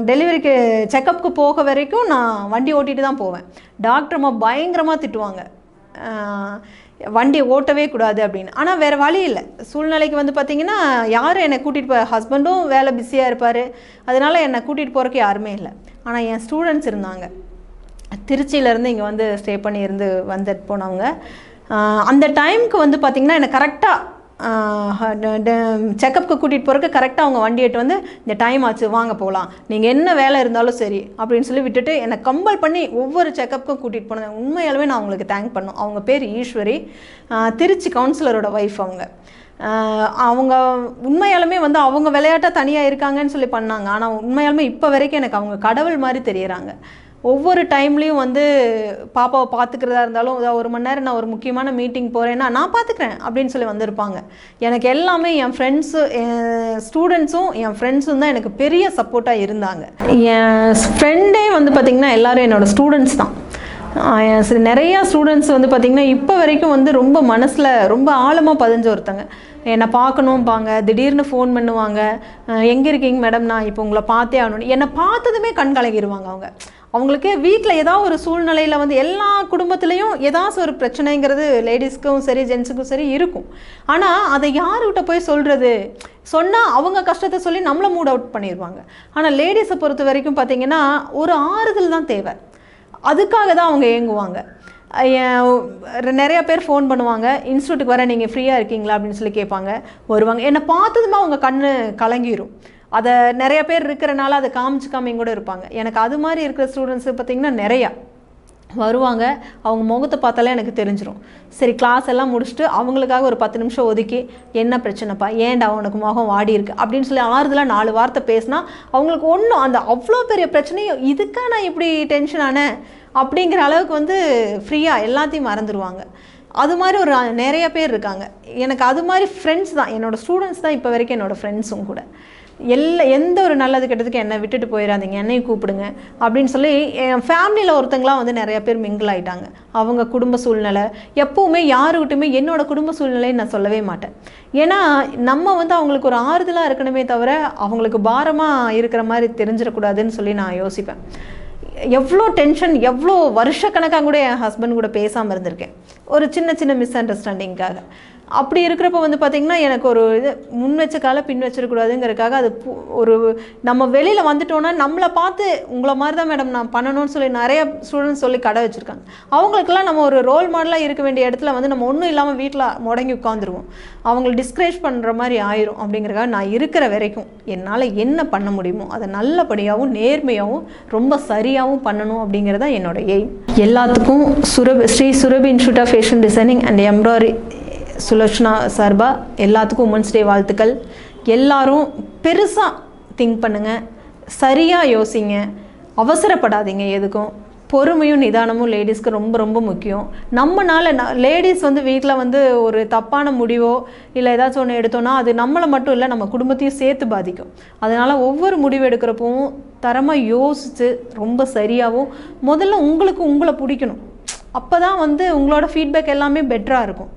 டெலிவரிக்கு செக்கப்புக்கு போக வரைக்கும் நான் வண்டி ஓட்டிகிட்டு தான் போவேன். டாக்டர்மா பயங்கரமாக திட்டுவாங்க, வண்டி ஓட்டவே கூடாது அப்படின்னு. ஆனால் வேறு வழி இல்லை, சூழ்நிலைக்கு வந்து பார்த்திங்கன்னா யாரும் என்னை கூட்டிகிட்டு ஹஸ்பண்டும் வேலை பிஸியாக இருப்பார், அதனால் என்னை கூட்டிகிட்டு போகிறக்கு யாருமே இல்லை. ஆனால் என் ஸ்டூடெண்ட்ஸ் இருந்தாங்க, திருச்சியிலேருந்து இங்கே வந்து ஸ்டே பண்ணி இருந்து வந்துட்டு போனவங்க. அந்த டைமுக்கு வந்து பார்த்திங்கன்னா என்னை கரெக்டாக செக்கப்புக்கு கூட்டிகிட்டு போகிறதுக்கு கரெக்டாக அவங்க வண்டி எடுத்து வந்து இந்த டைம் ஆச்சு வாங்க போகலாம், நீங்கள் என்ன வேலை இருந்தாலும் சரி அப்படின்னு சொல்லி விட்டுட்டு என்னை கம்பல் பண்ணி ஒவ்வொரு செக்கப்புக்கும் கூட்டிகிட்டு போனேன். உண்மையாலுமே நான் அவங்களுக்கு தேங்க் பண்ணோம். அவங்க பேர் ஈஸ்வரி, திருச்சி கவுன்சிலரோட ஒய்ஃப். அவங்க உண்மையாலுமே வந்து அவங்க விளையாட்டாக தனியாக இருக்காங்கன்னு சொல்லி பண்ணாங்க. ஆனால் உண்மையாலுமே இப்போ வரைக்கும் எனக்கு அவங்க கடவுள் மாதிரி தெரியுறாங்க. ஒவ்வொரு டைம்லேயும் வந்து பாப்பாவை பார்த்துக்கிறதா இருந்தாலும், ஒரு மணி நேரம் நான் ஒரு முக்கியமான மீட்டிங் போகிறேன்னா நான் பார்த்துக்கிறேன் அப்படின்னு சொல்லி வந்திருப்பாங்க. எனக்கு எல்லாமே என் ஃப்ரெண்ட்ஸு, என் ஸ்டூடெண்ட்ஸும் என் ஃப்ரெண்ட்ஸும் தான் எனக்கு பெரிய சப்போர்ட்டாக இருந்தாங்க. என் ஃப்ரெண்டே வந்து பார்த்திங்கன்னா எல்லோரும் என்னோடய ஸ்டூடெண்ட்ஸ் தான். நிறையா ஸ்டூடெண்ட்ஸ் வந்து பார்த்திங்கன்னா இப்போ வரைக்கும் வந்து ரொம்ப மனசில் ரொம்ப ஆழமாக பதிஞ்ச ஒருத்தங்க. என்னை பார்க்கணும்பாங்க, திடீர்னு ஃபோன் பண்ணுவாங்க, எங்கே இருக்கீங்க மேடம், நான் இப்போ உங்களை பார்த்தே ஆகணும். என்னை பார்த்ததுமே கண் கலங்கிடுவாங்க. அவங்களுக்கு வீட்டில் ஏதாவது ஒரு சூழ்நிலையில் வந்து எல்லா குடும்பத்துலேயும் ஏதாச்சும் ஒரு பிரச்சனைங்கிறது லேடிஸ்க்கும் சரி ஜென்ஸுக்கும் சரி இருக்கும். ஆனால் அதை யாருக்கிட்ட போய் சொல்கிறது, சொன்னால் அவங்க கஷ்டத்தை சொல்லி நம்மளை மூட் அவுட் பண்ணிடுவாங்க. ஆனால் லேடிஸை பொறுத்த வரைக்கும் பார்த்திங்கன்னா ஒரு ஆறுதல் தான் தேவை. அதுக்காக தான் அவங்க ஏங்குவாங்க. நிறையா பேர் ஃபோன் பண்ணுவாங்க, இன்ஸ்டியூட்டுக்கு வர நீங்கள் ஃப்ரீயாக இருக்கீங்களா அப்படின்னு சொல்லி கேட்பாங்க, வருவாங்க. என்னை பார்த்ததுமே அவங்க கண் கலங்கிடும். அதை நிறைய பேர் இருக்கிறனால அதை காமிச்சிக்காமையும் கூட இருப்பாங்க. எனக்கு அது மாதிரி இருக்கிற ஸ்டூடெண்ட்ஸு பார்த்திங்கன்னா நிறையா வருவாங்க. அவங்க முகத்தை பார்த்தாலே எனக்கு தெரிஞ்சிடும். சரி, கிளாஸ் எல்லாம் முடிச்சுட்டு அவங்களுக்காக ஒரு 10 நிமிஷம் ஒதுக்கி, என்ன பிரச்சனைப்பா, ஏன்டா அவனுக்கு முகம் வாடி இருக்குது அப்படின்னு சொல்லி ஆறுதலாக 4 வார்த்தை பேசினா அவங்களுக்கு ஒன்றும் அந்த அவ்வளோ பெரிய பிரச்சனையும் இதுக்காக நான் இப்படி டென்ஷன் ஆனேன் அப்படிங்கிற அளவுக்கு வந்து ஃப்ரீயாக எல்லாத்தையும் மறந்துடுவாங்க. அது மாதிரி ஒரு நிறைய பேர் இருக்காங்க. எனக்கு அது மாதிரி ஃப்ரெண்ட்ஸ் தான், என்னோடய ஸ்டூடெண்ட்ஸ் தான் இப்போ வரைக்கும் என்னோடய ஃப்ரெண்ட்ஸும் கூட. எந்த ஒரு நல்லது கெட்டதுக்கு என்னை விட்டுட்டு போயிடாதீங்க, என்னையும் கூப்பிடுங்க அப்படின்னு சொல்லி என் ஃபேமிலியில் ஒருத்தங்களாம் வந்து நிறைய பேர் மிங்கிள் ஆகிட்டாங்க. அவங்க குடும்ப சூழ்நிலை எப்போவுமே யாருக்கிட்டுமே என்னோடய குடும்ப சூழ்நிலைன்னு நான் சொல்லவே மாட்டேன். ஏன்னா நம்ம வந்து அவங்களுக்கு ஒரு ஆறுதலாக இருக்கணுமே தவிர அவங்களுக்கு பாரமாக இருக்கிற மாதிரி தெரிஞ்சிடக்கூடாதுன்னு சொல்லி நான் யோசிப்பேன். எவ்வளோ டென்ஷன், எவ்வளோ வருஷக்கணக்காக கூட என் ஹஸ்பண்ட் கூட பேசாமல் இருந்திருக்கேன் ஒரு சின்ன சின்ன மிஸ் அண்டர்ஸ்டாண்டிங்காக. அப்படி இருக்கிறப்ப வந்து பார்த்திங்கன்னா எனக்கு ஒரு இது முன் வச்ச காலை பின் வச்சிடக்கூடாதுங்கிறதுக்காக அது ஒரு நம்ம வெளியில் வந்துட்டோன்னா நம்மளை பார்த்து உங்களை மாதிரி தான் மேடம் நான் பண்ணணும்னு சொல்லி நிறைய ஸ்டூடெண்ட்ஸ் சொல்லி கடை வச்சுருக்காங்க. அவங்களுக்கெல்லாம் நம்ம ஒரு ரோல் மாடலாக இருக்க வேண்டிய இடத்துல வந்து நம்ம ஒன்றும் இல்லாமல் வீட்டில் முடங்கி உட்காந்துருவோம். அவங்களை டிஸ்கரேஜ் பண்ணுற மாதிரி ஆயிரும். அப்படிங்கிறக்காக நான் இருக்கிற வரைக்கும் என்னால் என்ன பண்ண முடியுமோ அதை நல்லபடியாகவும் நேர்மையாகவும் ரொம்ப சரியாகவும் பண்ணணும் அப்படிங்கிறது தான் என்னோட எய்ம். எல்லாத்துக்கும் Sri Surabhi institute of fashion designing and embroidery Sulochana சார்பா எல்லாத்துக்கும் உமன்ஸ் டே வாழ்த்துக்கள். எல்லாரும் பெருசாக திங்க் பண்ணுங்கள், சரியாக யோசிங்க, அவசரப்படாதீங்க. எதுக்கும் பொறுமையும் நிதானமும் லேடிஸ்க்கு ரொம்ப ரொம்ப முக்கியம். நம்மளால் லேடிஸ் வந்து வீட்டில் வந்து ஒரு தப்பான முடிவோ இல்லை ஏதாச்சும் ஒன்று எடுத்தோன்னா அது நம்மளை மட்டும் இல்லை நம்ம குடும்பத்தையும் சேர்த்து பாதிக்கும். அதனால் ஒவ்வொரு முடிவு எடுக்கிறப்பவும் தரமாக யோசித்து ரொம்ப சரியாகவும் முதல்ல உங்களை பிடிக்கணும். அப்போ தான் வந்து உங்களோட ஃபீட்பேக் எல்லாமே பெட்டராக இருக்கும்.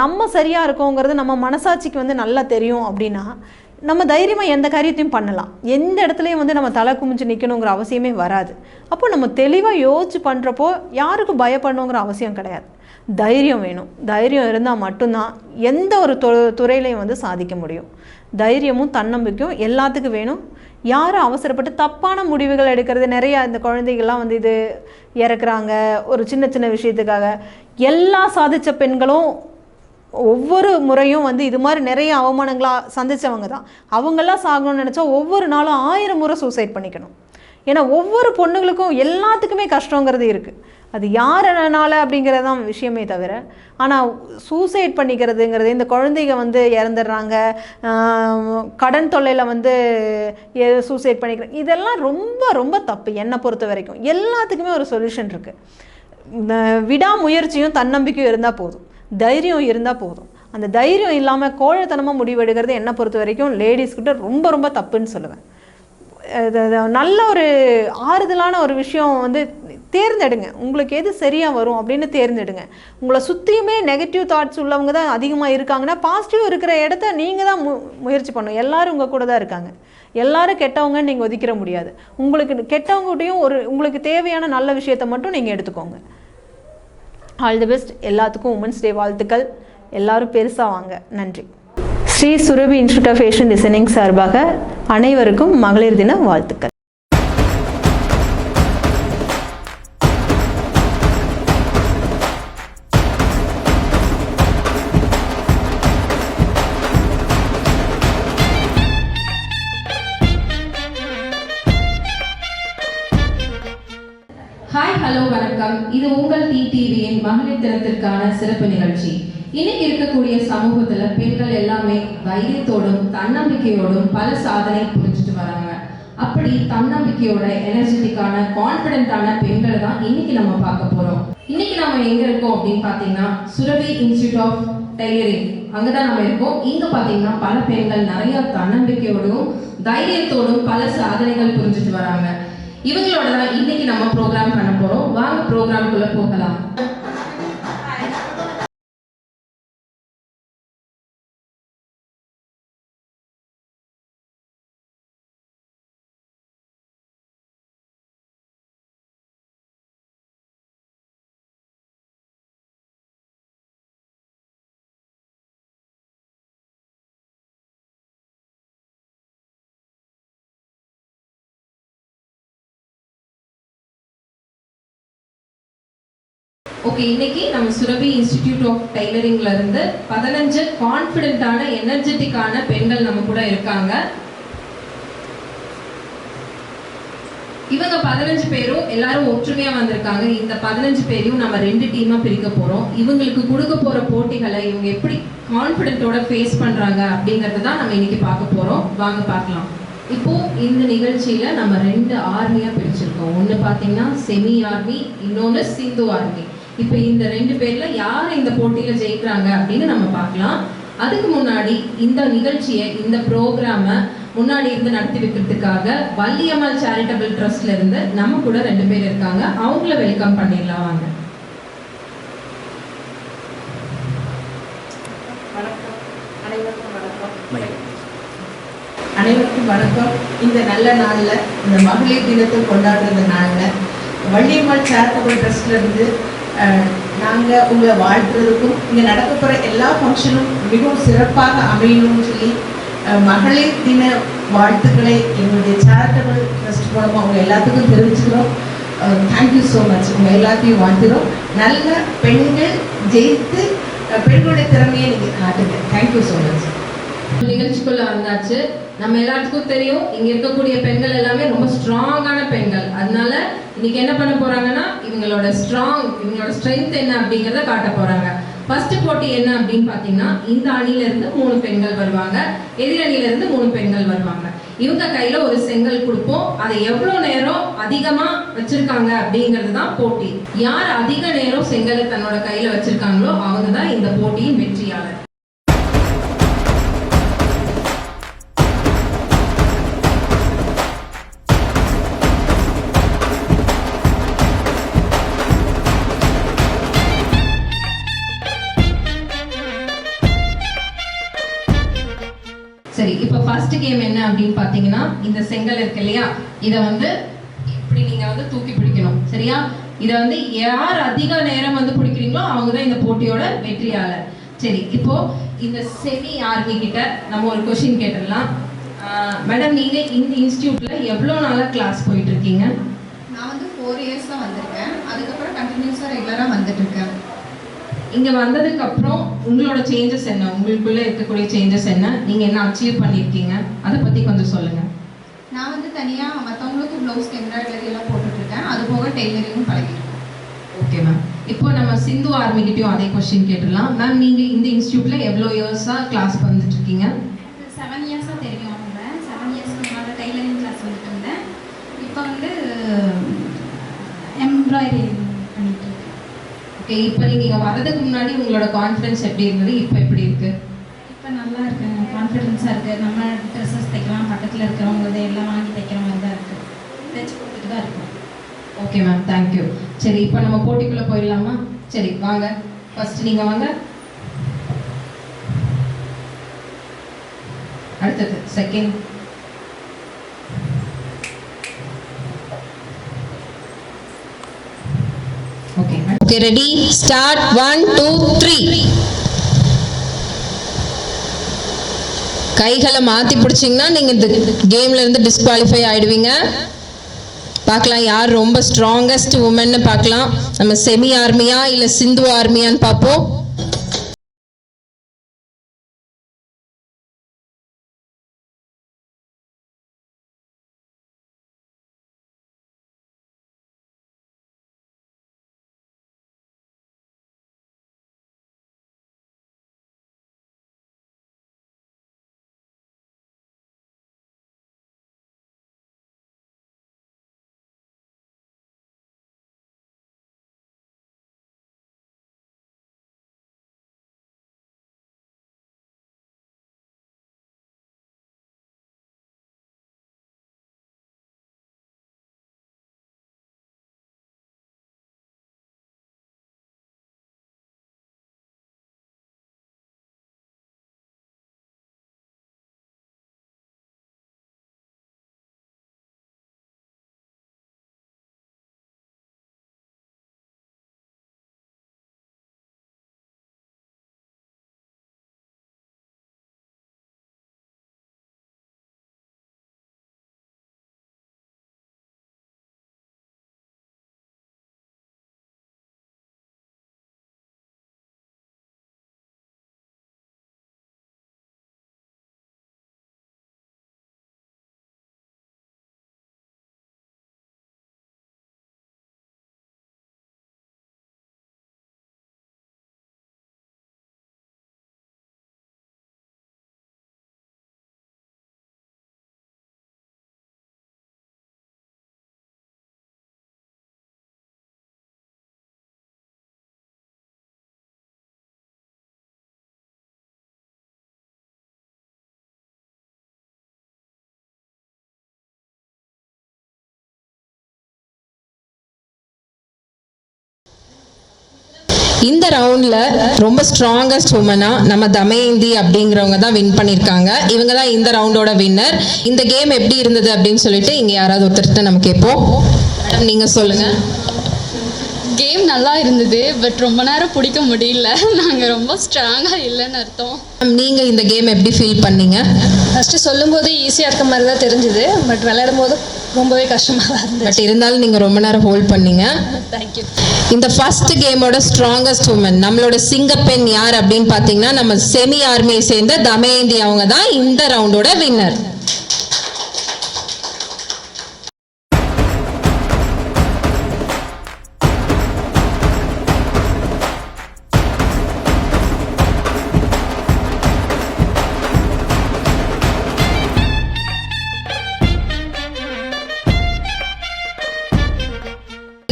நம்ம சரியாக இருக்கோங்கிறது நம்ம மனசாட்சிக்கு வந்து நல்லா தெரியும் அப்படின்னா நம்ம தைரியமாக எந்த காரியத்தையும் பண்ணலாம். எந்த இடத்துலையும் வந்து நம்ம தலை குமிஞ்சு நிற்கணுங்கிற அவசியமே வராது. அப்போ நம்ம தெளிவாக யோசிச்சு பண்ணுறப்போ யாருக்கும் பயப்படணுங்கிற அவசியம் கிடையாது. தைரியம் வேணும். தைரியம் இருந்தால் மட்டும்தான் எந்த ஒரு துறையிலையும் வந்து சாதிக்க முடியும். தைரியமும் தன்னம்பிக்கையும் எல்லாத்துக்கும் வேணும். யாரும் அவசரப்பட்டு தப்பான முடிவுகள் எடுக்கிறது, நிறையா இந்த குழந்தைகள்லாம் வந்து இது இறக்குறாங்க ஒரு சின்ன சின்ன விஷயத்துக்காக. எல்லா சாதித்த பெண்களும் ஒவ்வொரு முறையும் வந்து இது மாதிரி நிறைய அவமானங்களாக சந்தித்தவங்க தான். அவங்கெல்லாம் சாகணும்னு நினச்சா ஒவ்வொரு நாளும் 1000 முறை சூசைட் பண்ணிக்கணும். ஏன்னா ஒவ்வொரு பொண்ணுங்களுக்கும் எல்லாத்துக்குமே கஷ்டங்கிறது இருக்குது. அது யாரனால அப்படிங்கிறது தான் விஷயமே தவிர, ஆனால் சூசைட் பண்ணிக்கிறதுங்கிறது, இந்த குழந்தைங்க வந்து இறந்துடுறாங்க, கடன் தொல்லையில் வந்து சூசைட் பண்ணிக்கிறாங்க, இதெல்லாம் ரொம்ப ரொம்ப தப்பு. என்னை பொறுத்த வரைக்கும் எல்லாத்துக்குமே ஒரு சொல்யூஷன் இருக்குது. விடாமுயற்சியும் தன்னம்பிக்கையும் இருந்தால் போதும், தைரியம் இருந்தால் போதும். அந்த தைரியம் இல்லாமல் கோழைத்தனமாக முடிவெடுக்கிறது என்னை பொறுத்த வரைக்கும் லேடிஸ்கிட்ட ரொம்ப ரொம்ப தப்புன்னு சொல்லுவேன். நல்ல ஒரு ஆறுதலான ஒரு விஷயம் வந்து தேர்ந்தெடுங்க. உங்களுக்கு எது சரியாக வரும் அப்படின்னு தேர்ந்தெடுங்க. உங்களை சுற்றியுமே நெகட்டிவ் தாட்ஸ் உள்ளவங்க தான் அதிகமாக இருக்காங்கன்னா, பாசிட்டிவ் இருக்கிற இடத்த நீங்கள் தான் முயற்சி பண்ணணும். எல்லோரும் உங்கள் கூட தான் இருக்காங்க. எல்லாரும் கெட்டவங்கன்னு நீங்கள் ஒதுக்கிற முடியாது. உங்களுக்கு கெட்டவங்ககிட்டையும் உங்களுக்கு தேவையான நல்ல விஷயத்தை மட்டும் நீங்கள் எடுத்துக்கோங்க. All the best. எல்லாத்துக்கும் உமன்ஸ் டே வாழ்த்துக்கள். எல்லாரும் பெருசாக வாங்க. நன்றி. Sri Surabhi institute of fashion designing சார்பாக அனைவருக்கும் மகளிர் தின வாழ்த்துக்கள். ஹாய், ஹலோ, வணக்கம். இது உங்கள் டிடிவியின் மகளிர் தினத்திற்கான சிறப்பு நிகழ்ச்சி. இன்னைக்கு இருக்கக்கூடிய சமூகத்துல பெண்கள் எல்லாமே தைரியத்தோடும் தன்னம்பிக்கையோடும் பல சாதனை புரிஞ்சுட்டு வராங்க. அப்படி தன்னம்பிக்கையோட எனர்ஜெட்டிக்கான கான்பிடென்டான பெண்களை தான் இன்னைக்கு நம்ம பார்க்க போறோம். இன்னைக்கு நம்ம எங்க இருக்கோம் அப்படின்னு பாத்தீங்கன்னா சுரபி இன்ஸ்டியூட் ஆஃப் டெய்லரிங், அங்கதான் நம்ம இருக்கோம். இங்க பாத்தீங்கன்னா பல பெண்கள் நிறைய தன்னம்பிக்கையோடும் தைரியத்தோடும் பல சாதனைகள் புரிஞ்சுட்டு வராங்க. இவங்களோட தான் இன்னைக்கு நம்ம ப்ரோக்ராம் பண்ண போறோம். வாங்க ப்ரோக்ராம்குள்ள போகலாம். ஓகே, இன்னைக்கு நம்ம சுரபி இன்ஸ்டிடியூட் ஆஃப் டெய்லரிங்ல இருந்து 15 கான்ஃபிடென்ட்டான எனர்ஜெட்டிக்கான பெண்கள் நம்ம கூட இருக்காங்க. இவங்க 15 பேரும் எல்லாரும் ஒற்றுமையா வந்திருக்காங்க. இந்த 15 பேரையும் நம்ம 2 டீமா பிரிக்க போறோம். இவங்களுக்கு கொடுக்க போற போட்டிகளை இவங்க எப்படி கான்ஃபிடென்ட்டோட ஃபேஸ் பண்றாங்க அப்படிங்கறத தான் நம்ம இன்னைக்கு பார்க்க போறோம். வாங்க பார்க்கலாம். இப்போ இந்த நிகழ்ச்சியில நம்ம 2 ஆர்மியா பிரிச்சிருக்கோம். ஒன்னு பாத்தீங்கன்னா செமி ஆர்மி, இன்னொன்னு சிந்து ஆர்மி. இப்போ இந்த 2 பேர்ல யார் இந்த போட்டியில ஜெயிக்கிறாங்க அப்படின்னு நம்ம பார்க்கலாம். அதுக்கு முன்னாடி இந்த நிகழ்ச்சியை, இந்த ப்ரோக்ராம முன்னாடி இருந்து நடத்தி வைக்கிறதுக்காக வள்ளியம்மாள் சேரிட்டபிள் ட்ரஸ்ட்ல இருந்து நம்ம கூட 2 பேர் இருக்காங்க. அவங்கள வெல்கம் பண்ணிடலாம். வாங்க. அனைவருக்கும் வணக்கம். இந்த நல்ல நாள்ல, இந்த மகளிர் தினத்தை கொண்டாடுற நாள்ல வள்ளியம்மாள் சேரிட்டபிள் ட்ரஸ்ட்ல இருந்து நாங்கள் உங்களை வாழ்த்துறதுக்கும் இங்கே நடக்க போகிற எல்லா ஃபங்க்ஷனும் மிகவும் சிறப்பாக அமையணும்னு சொல்லி மகளிர் தின வாழ்த்துக்களை எங்களுடைய சேரிட்டபிள் ட்ரஸ்ட் மூலமாக அவங்க எல்லாத்துக்கும் தெரிவிச்சுக்கிறோம். Thank you so much. உங்கள் எல்லாத்தையும் வாழ்த்துகிறோம். நல்ல பெண்கள் ஜெயித்து பெண்களுடைய திறமையை நீங்கள் காட்டுங்க. Thank you so much. நிகழ்ச்சிக்குள்ள வந்தாச்சு. நம்ம எல்லாத்துக்கும் தெரியும், இங்க இருக்கக்கூடிய பெண்கள் எல்லாமே ரொம்ப ஸ்ட்ராங்கான பெண்கள். அதனால இன்னைக்கு என்ன பண்ண போறாங்கன்னா இவங்களோட ஸ்ட்ரென்த் என்ன அப்படிங்கறத காட்ட போறாங்க. ஃபர்ஸ்ட் போட்டி என்ன அப்படின்னு பாத்தீங்கன்னா, இந்த அணில இருந்து 3 பெண்கள் வருவாங்க, எதிரணியில இருந்து 3 பெண்கள் வருவாங்க. இவங்க கையில ஒரு செங்கல் கொடுப்போம். அதை எவ்வளவு நேரம் அதிகமா வச்சிருக்காங்க அப்படிங்கிறது தான் போட்டி. யார் அதிக நேரம் செங்கலை தன்னோட கையில வச்சிருக்காங்களோ அவங்க தான் இந்த போட்டியின் வெற்றியாளர். ஃபர்ஸ்ட் கேம் என்ன அப்படின்னு பார்த்தீங்கன்னா, இந்த செங்கல் இருக்கு இல்லையா, இதை வந்து இப்படி நீங்க வந்து தூக்கி பிடிக்கணும். சரியா? இதை வந்து யார் அதிக நேரம் வந்து பிடிக்கிறீங்களோ அவங்க தான் இந்த போட்டியோட வெற்றியாளர். சரி, இப்போ இந்த செமி ஆர்மி கிட்ட நம்ம ஒரு கொஸ்டின் கேட்டுடலாம். மேடம், நீங்க இந்த இன்ஸ்டியூட்ல எவ்வளோ நாளா கிளாஸ் போயிட்டு இருக்கீங்க? நான் வந்து 4 இயர்ஸ் தான் வந்திருக்கேன். அதுக்கப்புறம் கண்டினியூஸாக ரெகுலராக வந்துட்டு இருக்கேன். இங்க வந்ததுக்கு அப்புறம் உங்களோட சேஞ்சஸ் என்ன, உங்களுக்குள்ள இருக்கக்கூடிய சேஞ்சஸ் என்ன, நீங்க என்ன அச்சீவ் பண்ணிருக்கீங்க, அதை பத்தி கொஞ்சம் சொல்லுங்க. நான் வந்து தனியாக மற்றவங்களுக்கு ப்ளவுஸ் எம்ப்ராய்டரி எல்லாம் போட்டுட்ருக்கேன். அது போக டெய்லரிங்கும் பழகிருக்கேன். Okay ma'am. இப்போ நம்ம சிந்து ஆர்மி கிட்டயும் அதே கொஸ்டின் கேட்டுடலாம். மேம், நீங்க இந்த இன்ஸ்டியூட்ல எவ்வளோ இயர்ஸா கிளாஸ் வந்துட்டு இருக்கீங்க? 7 இயர்ஸாக தெரியும். அவங்க 7 இயர்ஸ்க்கு முன்னால் டெய்லரிங் கிளாஸ் வந்துட்டு இருந்தேன். இப்போ வந்து எம்ப்ராய்டரி பண்ணிட்டு இருக்கேன். ஓகே, இப்போ நீங்க வரதுக்கு முன்னாடி உங்களோட கான்ஃபிடன்ஸ் எப்படி இருந்தது, இப்போ எப்படி இருக்கு? இப்போ நல்லா இருக்கு, கான்ஃபிடென்ஸாக இருக்குது. நம்ம ட்ரெஸ்ஸஸ் தைக்கலாம், பக்கத்தில் இருக்கிறவங்க எல்லாம் வாங்கி தைக்கிற மாதிரி தான் இருக்குது. தைச்சு கொடுத்துட்டு தான் இருக்கும். Okay ma'am, thank you. சரி, இப்போ நம்ம போட்டிக்குள்ள போயிடலாமா? சரி வாங்க, ஃபர்ஸ்ட் நீங்க வாங்க. அடுத்தது second. Okay okay, ready, start. 1 2 3. கைகளை மாத்தி பிடிச்சிங்கன்னா நீங்க இந்த கேம்ல இருந்து டிஸ்குவாலிஃபை ஆயிடுவீங்க. பார்க்கலாம் யார் ரொம்ப ஸ்ட்ராங்கஸ்ட் உமன்னு பார்க்கலாம். நம்ம செமி ஆர்மியா இல்ல சிந்து ஆர்மியான்னு பார்ப்போம். இந்த ரவுண்ட்ல ரொம்ப ஸ்ட்ராங்கஸ்ட் உமனா நம்ம தமயந்தி அப்படிங்கிறவங்க தான் வின் பண்ணியிருக்காங்க. இவங்க தான் இந்த ரவுண்டோட வின்னர். இந்த கேம் எப்படி இருந்தது அப்படின்னு சொல்லிட்டு இங்க யாராவது ஒருத்தர்கிட்ட நம்ம கேட்போம். மேடம், நீங்க சொல்லுங்க. கேம் நல்லா இருந்தது, பட் ரொம்ப நேரம் பிடிக்க முடியல. நாங்கள் ரொம்ப ஸ்ட்ராங்காக இல்லைன்னு அர்த்தம். நீங்க இந்த கேம் எப்படி ஃபீல் பண்ணீங்க? ஃபஸ்ட்டு சொல்லும்போது ஈஸியாக இருக்க மாதிரி தான் தெரிஞ்சுது, பட் விளையாடும் போது ரொம்பவே கஷ்டமாக தான் இருந்தது. பட் இருந்தாலும் நீங்க ரொம்ப நேரம் ஹோல்ட் பண்ணீங்க. தேங்க்யூ. இந்த ஃபர்ஸ்ட் கேமோட ஸ்ட்ராங்கஸ்ட் உமன், நம்மளோட சிங்கப்பெண் யார் அப்படின்னு பார்த்தீங்கன்னா நம்ம செமி ஆர்மியை சேர்ந்த தமயந்தி. அவங்க தான் இந்த ரவுண்டோட வின்னர்.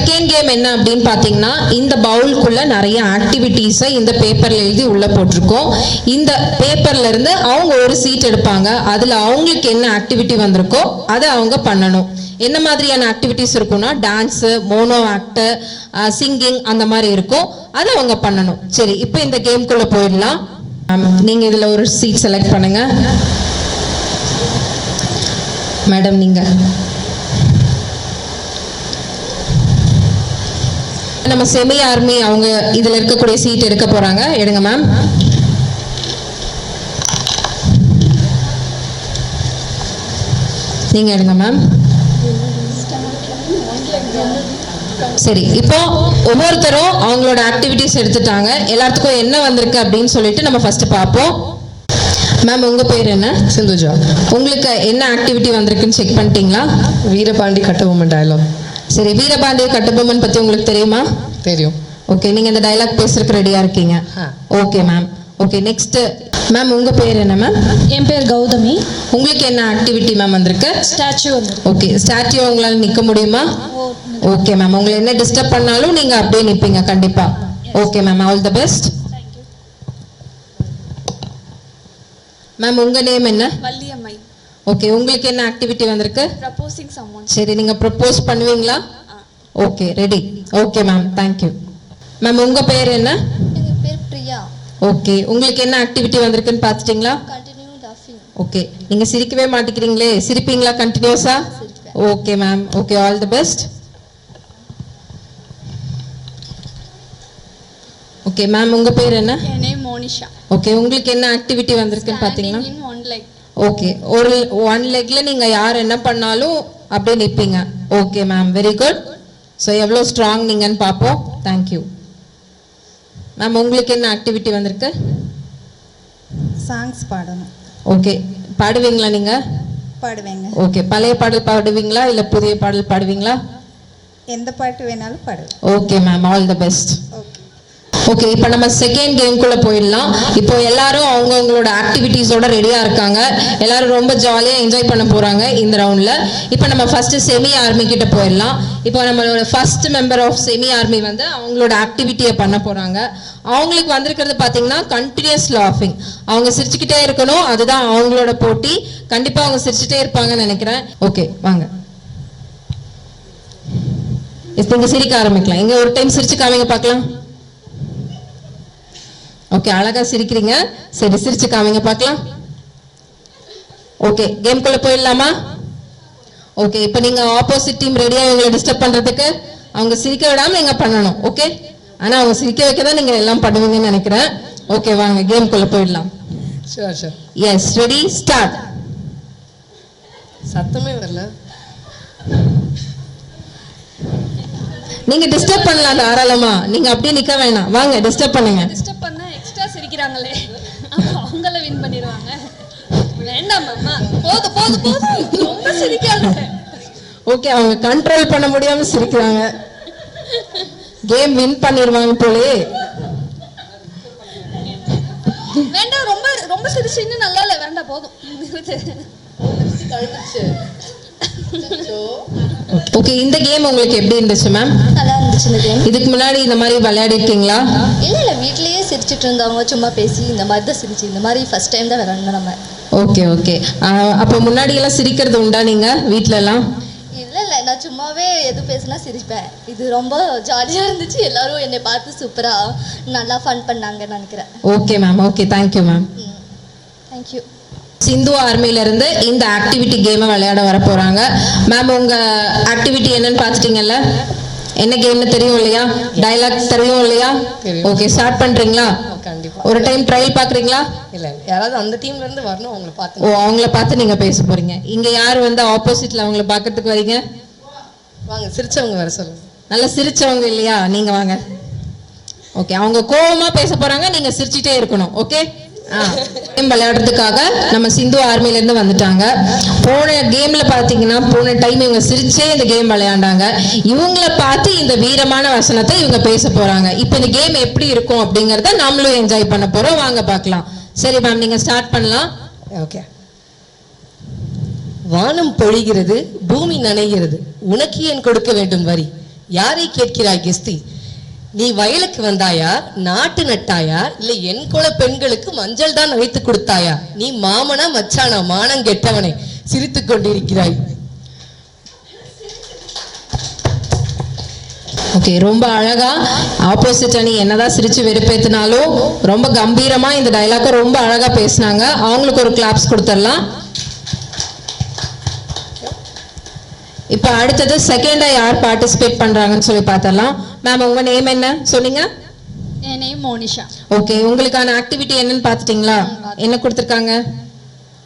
செகண்ட் கேம் என்ன அப்படின்னு பார்த்தீங்கன்னா, இந்த பவுலுக்குள்ள நிறைய ஆக்டிவிட்டீஸை இந்த பேப்பர்ல எழுதி உள்ள போட்டிருக்கோம். இந்த பேப்பர்ல இருந்து அவங்க ஒரு சீட் எடுப்பாங்க. அதுல அவங்களுக்கு என்ன ஆக்டிவிட்டி வந்திருக்கோ அதை அவங்க பண்ணணும். என்ன மாதிரியான ஆக்டிவிட்டீஸ் இருக்கும்னா டான்ஸ், மோனோ ஆக்ட், சிங்கிங், அந்த மாதிரி இருக்கும். அதை அவங்க பண்ணணும். சரி, இப்போ இந்த கேம்குள்ள போயிடலாம். நீங்க இதுல ஒரு சீட் செலக்ட் பண்ணுங்க. மேடம் நீங்கள் நம்ம செமி ஆர்மி அவங்க இதில் இருக்கக்கூடிய சீட் எடுக்க போகிறாங்க. எடுங்க மேம். நீங்கள் எடுங்க மேம். சரி, இப்போ ஒவ்வொருத்தரும் அவங்களோட ஆக்டிவிட்டிஸ் எடுத்துட்டாங்க. எல்லாத்துக்கும் என்ன வந்திருக்கு அப்படின்னு சொல்லிட்டு நம்ம ஃபர்ஸ்ட் பார்ப்போம். மேம் உங்கள் பேர் என்ன? சிந்துஜா. உங்களுக்கு என்ன ஆக்டிவிட்டி வந்திருக்குன்னு செக் பண்ணிட்டீங்களா? வீரபாண்டி கட்டபொம்மன் டயலாக். சரி, வீரபாண்டிய கட்டபொம்மன் பற்றி உங்களுக்கு தெரியுமா? தெரியும். ஓகே, நீங்கள் இந்த டயலாக் பேசுறதுக்கு ரெடியாக இருக்கீங்க? Okay ma'am. Okay, next ma'am உங்கள் பேர் என்ன மேம்? என் பேர் கௌதமி. உங்களுக்கு என்ன ஆக்டிவிட்டி மேம் வந்திருக்கு? ஸ்டாச்சு வந்து. ஓகே, ஸ்டாச்சு உங்களால் நிற்க முடியுமா? ஓகே மேம், உங்களை என்ன டிஸ்டர்ப் பண்ணாலும் நீங்கள் அப்படியே நிற்பீங்க கண்டிப்பாக. Okay ma'am, all the best. Ma'am உங்கள் நேம் என்ன? வள்ளியம்மை. ஓகே, உங்களுக்கு என்ன ஆக்டிவிட்டி வந்திருக்கு? Proposing someone. சரி, நீங்கள் ப்ரப்போஸ் பண்ணுவீங்களா? Okay, ready. Okay ma'am, thank you. Ma'am உங்கள் பேர் என்ன? எங்கள் பேர் பிரியா. ஓகே, உங்களுக்கு என்ன ஆக்டிவிட்டி வந்திருக்குன்னு பார்த்துட்டிங்களா? கண்டினியூ லாஃபிங். ஓகே, நீங்கள் சிரிக்கவே மாட்டேங்கிறீங்களே, சிரிப்பீங்களா கண்டினியூஸா? Okay ma'am. Okay, all the best. Okay ma'am உங்கள் பேர் என்ன? என் நேம் மோனிஷா. ஓகே, உங்களுக்கு என்ன ஆக்டிவிட்டி வந்திருக்குன்னு பார்த்தீங்கன்னா? Standing in one leg. Okay, ஒரு ஒன் லெக்ல நீங்கள் யார் என்ன பண்ணாலும் அப்படியே நிற்பீங்க. Okay ma'am, very good. So எவ்வளோ ஸ்ட்ராங் நீங்கன்னு பார்ப்போம். Thank you ma'am. உங்களுக்கு என்ன ஆக்டிவிட்டி வந்திருக்கு? சாங்ஸ் பாடணும். ஓகே, பாடுவீங்களா நீங்கள்? பாடுவேங்க. ஓகே, பழைய பாடல் பாடுவீங்களா இல்லை புதிய பாடல் பாடுவீங்களா? எந்த பாட்டு வேணாலும் பாடுவேன். Okay ma'am, all the best. Okay. Okay, இப்போ நம்ம செகண்ட் கேம்குள்ளே போயிடலாம். இப்போ எல்லாரும் அவங்கவுங்களோட ஆக்டிவிட்டீஸோட ரெடியாக இருக்காங்க. எல்லாரும் ரொம்ப ஜாலியாக என்ஜாய் பண்ண போகிறாங்க இந்த ரவுண்டில். இப்போ நம்ம ஃபஸ்ட்டு செமி ஆர்மி கிட்ட போயிடலாம். இப்போ நம்மளோட first member of semi army வந்து அவங்களோட ஆக்டிவிட்டியை பண்ண போகிறாங்க. அவங்களுக்கு வந்திருக்கிறது பார்த்தீங்கன்னா கண்டினியூஸ் லாஃபிங். அவங்க சிரிச்சுக்கிட்டே இருக்கணும், அதுதான் அவங்களோட போட்டி. கண்டிப்பாக அவங்க சிரிச்சுட்டே இருப்பாங்கன்னு நினைக்கிறேன். ஓகே வாங்க, இப்போ இங்கே சிரிக்க ஆரம்பிக்கலாம். இங்கே ஒரு டைம் சிரிச்சு காமிங்க பார்க்கலாம். ஓகே, அழகா சிரிக்கிறீங்க. சரி, சிரிச்சு காமிங்க பார்க்கலாம். ஓகே, கேம்குள்ள போயிடலாமா? ஓகே, இப்போ நீங்க ஆப்போசிட் டீம் ரெடியா இவங்களை டிஸ்டர்ப் பண்றதுக்கு? அவங்க சிரிக்க விடாம நீங்க பண்ணணும். ஓகே, ஆனா அவங்க சிரிக்க வைக்க தான் நீங்க எல்லாம் பண்ணுவீங்கன்னு நினைக்கிறேன். ஓகே வாங்க, கேம்குள்ள போயிடலாம். Sure sure. Yes, ready, start. சத்தமே வரல. நீங்க டிஸ்டர்ப் பண்ணலாம் தாராளமா. நீங்க அப்படியே நிக்க வேணாம், வாங்க டிஸ்டர்ப் பண்ணுங்க. டிஸ்டர்ப் பண்ண எக்ஸ்ட்ரா சிரிக்கிறாங்களே, அவங்கள வின் பண்ணிடுவாங்க. வேண்டாம் அம்மா, போதும் போதும் போதும், ரொம்ப சிரிக்காத. ஓகே, அவங்க கண்ட்ரோல் பண்ண முடியாம சிரிக்கிறாங்க. கேம் வின் பண்ணிடுவாங்க போலே. வேண்டாம், ரொம்ப ரொம்ப சிரிச்சின்னு நல்லா இல்லை, வேண்டாம் போதும். ஓகே, இந்த கேம் உங்களுக்கு எப்படி இருந்துச்சு மேம்? நல்லா இருந்துச்சு இந்த கேம். இதுக்கு முன்னாடி இந்த மாதிரி விளையாடி இருக்கீங்களா? இல்லை வீட்லேயே சிரிச்சிட்டு இருந்தவங்க சும்மா பேசி இந்த மாதிரி தான் சிரிச்சு, இந்த மாதிரி ஃபர்ஸ்ட் டைம் தான் விளையாடணும் நம்ம. Okay okay. அப்போ முன்னாடி எல்லாம் சிரிக்கிறது உண்டா நீங்க வீட்ல எல்லாம்? இல்லை நான் சும்மாவே எது பேசினா சிரிப்பேன். இது ரொம்ப ஜாலியாக இருந்துச்சு. எல்லாரும் என்னை பார்த்து சூப்பராக நல்லா ஃபன் பண்ணாங்கன்னு நினைக்கிறேன். Okay ma'am. Okay, thank you ma'am. Thank you. Sindhu ஆர்மில இருந்து இந்த ஆக்டிவிட்டி கேமை விளையாட வர போறாங்க. மேம் உங்க ஆக்டிவிட்டி என்னன்னு பார்த்துட்டீங்கல்ல? என்ன கேம்னு தெரியும் இல்லையா? டயலாக் தெரியும் இல்லையா? ஓகே, ஸ்டார்ட் பண்றீங்களா? கண்டிப்பா. ஒரு டைம் ட்ரையல் பாக்குறீங்களா? இல்ல, யாராவது அந்த டீம்ல இருந்து வரணும், அவங்கள பார்த்து. ஓ, அவங்கள பார்த்து நீங்க பேச போறீங்க. இங்க யார் வந்து ஆப்போசிட்ல அவங்கள பார்க்கறதுக்கு வரீங்க? வாங்க, சிரிச்சவங்க வர சொல்லுங்க. நல்லா சிரிச்சவங்க இல்லையா? நீங்க வாங்க. ஓகே, அவங்க கோவமா பேச போறாங்க, நீங்க சிரிச்சிட்டே இருக்கணும். ஓகே, கேம் விளையாடுறதுக்காக நம்ம சிந்து ஆர்மில இருந்து வந்துட்டாங்க. போன கேம்ல பாத்தீங்கன்னா போன டைம் இவங்க சிரிச்சே இந்த கேம் விளையாண்டாங்க. இவங்கள பார்த்து இந்த வீரமான வசனத்தை இவங்க பேச போறாங்க. இப்போ இந்த கேம் எப்படி இருக்கும் அப்படிங்கறத நாமளும் என்ஜாய் பண்ண போறோம். வாங்க பார்க்கலாம். சரி மேம், நீங்க ஸ்டார்ட் பண்ணலாம். ஓகே. வானம் பொழிகிறது, பூமி நனைகிறது, உனக்கு ஏன் கொடுக்க வேண்டும் வரி? யாரை கேட்கிறாய் கெஸ்தி? நீ வயலுக்கு வந்தாயா, நாட்டு நட்டாயா, இல்லை என் குல பெண்களுக்கு மஞ்சள் தான் வைத்து கொடுத்தாயா? நீ மாமனா மச்சானா, மானம் கெட்டவனே, சிரித்துக் கொண்டிருக்கிறாய். ஓகே, ரொம்ப அழகா ஆப்போசிட் அணி என்னதான் சிரிச்சு வெறுப்பேத்தினாலும் ரொம்ப கம்பீரமா இந்த டயலாக ரொம்ப அழகா பேசினாங்க. அவங்களுக்கு ஒரு கிளாப்ஸ் கொடுத்துடலாம். இப்போ அடுத்தது செகண்டா யார் பார்ட்டிசிபேட் பண்றாங்கன்னு சொல்லி பார்த்தலாம். மேம் உங்க நேம் என்ன சொன்னீங்க? என் நேம் மோனிஷா. ஓகே, உங்களுக்கான ஆக்டிவிட்டி என்னன்னு பார்த்துட்டீங்களா? என்ன கொடுத்துருக்காங்க?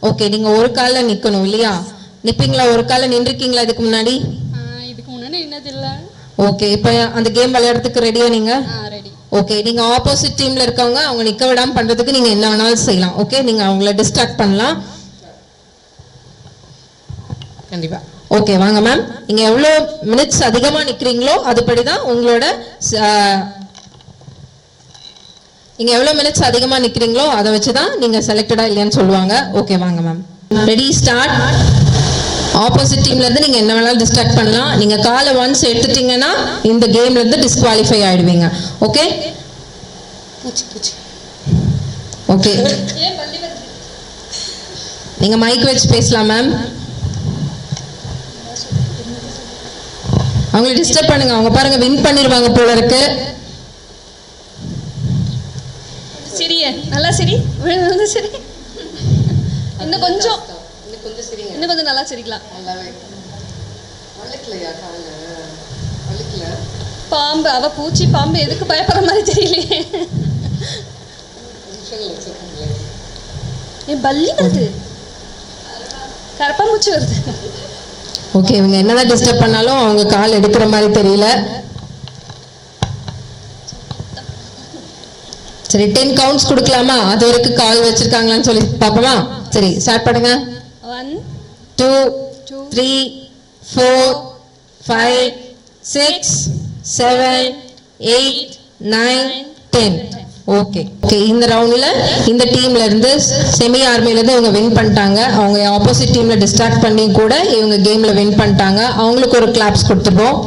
ஓகே, நீங்க ஒரு கால்ல நிக்கணும் இல்லையா? நிப்பீங்களா? ஒரு கால்ல நின்றுக்கீங்களா இதுக்கு முன்னாடி? இதுக்கு முன்னாடி என்னது இல்லை. ஓகே, இப்போ அந்த கேம் விளையாடுறதுக்கு ரெடியா நீங்க? ரெடி. ஓகே, நீங்க ஆப்போசிட் டீம்ல இருக்கவங்க அவங்க நிக்க விடாம பண்றதுக்கு நீங்க என்ன வேணாலும் செய்யலாம். ஓகே, நீங்க அவங்கள டிஸ்ட்ராக்ட் பண்ணலாம் கண்டிப்பா. ஓகே வாங்க மேம், நீங்க எவ்வளவு மினிட்ஸ் அதிகமா நிக்கிறீங்களோ அதுபடிதான் உங்களோட நீங்க எவ்வளவு மினிட்ஸ் அதிகமா நிக்கிறீங்களோ அதை வச்சுதான் நீங்க செலக்டடா இல்லையான்னு சொல்லுவாங்க. ஓகே வாங்க மேம், ரெடி ஸ்டார்ட். ஆப்போசிட் டீம்ல இருந்து நீங்க என்ன வேணாலும் டிஸ்ட்ராக்ட் பண்ணலாம். நீங்க காலை ஒன்ஸ் எடுத்துட்டீங்கன்னா இந்த கேம்ல இருந்து டிஸ்குவாலிஃபை ஆயிடுவீங்க. ஓகே ஓகே, நீங்க மைக் வச்சு பேசலாம் மேம். அவங்களை டிஸ்டர்ப் பண்ணுங்க, அவங்க பாருங்க வின் பண்ணிடுவாங்க போல இருக்கு. சிரிய நல்லா சரி சரி, இன்னும் கொஞ்சம் நல்லா சிரிக்கலாம். பாம்பு அவ பூச்சி பாம்பு எதுக்கு பயப்படுற மாதிரி தெரியலையே. என் பல்லி வருது, கரப்பாம்பூச்சி வருது. ஓகே, இவங்க என்னதான் டிஸ்டர்ப் பண்ணாலும் அவங்க கால் எடுக்கிற மாதிரி தெரியல. சரி 10 கவுண்ட்ஸ் கொடுக்கலாமா? அது வரைக்கும் கால் வச்சிருக்காங்களான்னு சொல்லி பாப்போமா? சரி ஸ்டார்ட் பண்ணுங்க. 1 2 3 4 5 6 7 8 9 10. ஓகே ஓகே, இந்த ரவுண்ட்ல இந்த டீம்ல இருந்து செமி ஆர்மில இருந்து இவங்க வின் பண்ணிட்டாங்க. அவங்க ஆப்போசிட் டீம்ல டிஸ்ட்ராக்ட் பண்ணி கூட இவங்க கேம்ல வின் பண்ணிட்டாங்க. அவங்களுக்கு ஒரு கிளாப்ஸ் கொடுத்துருவோம்.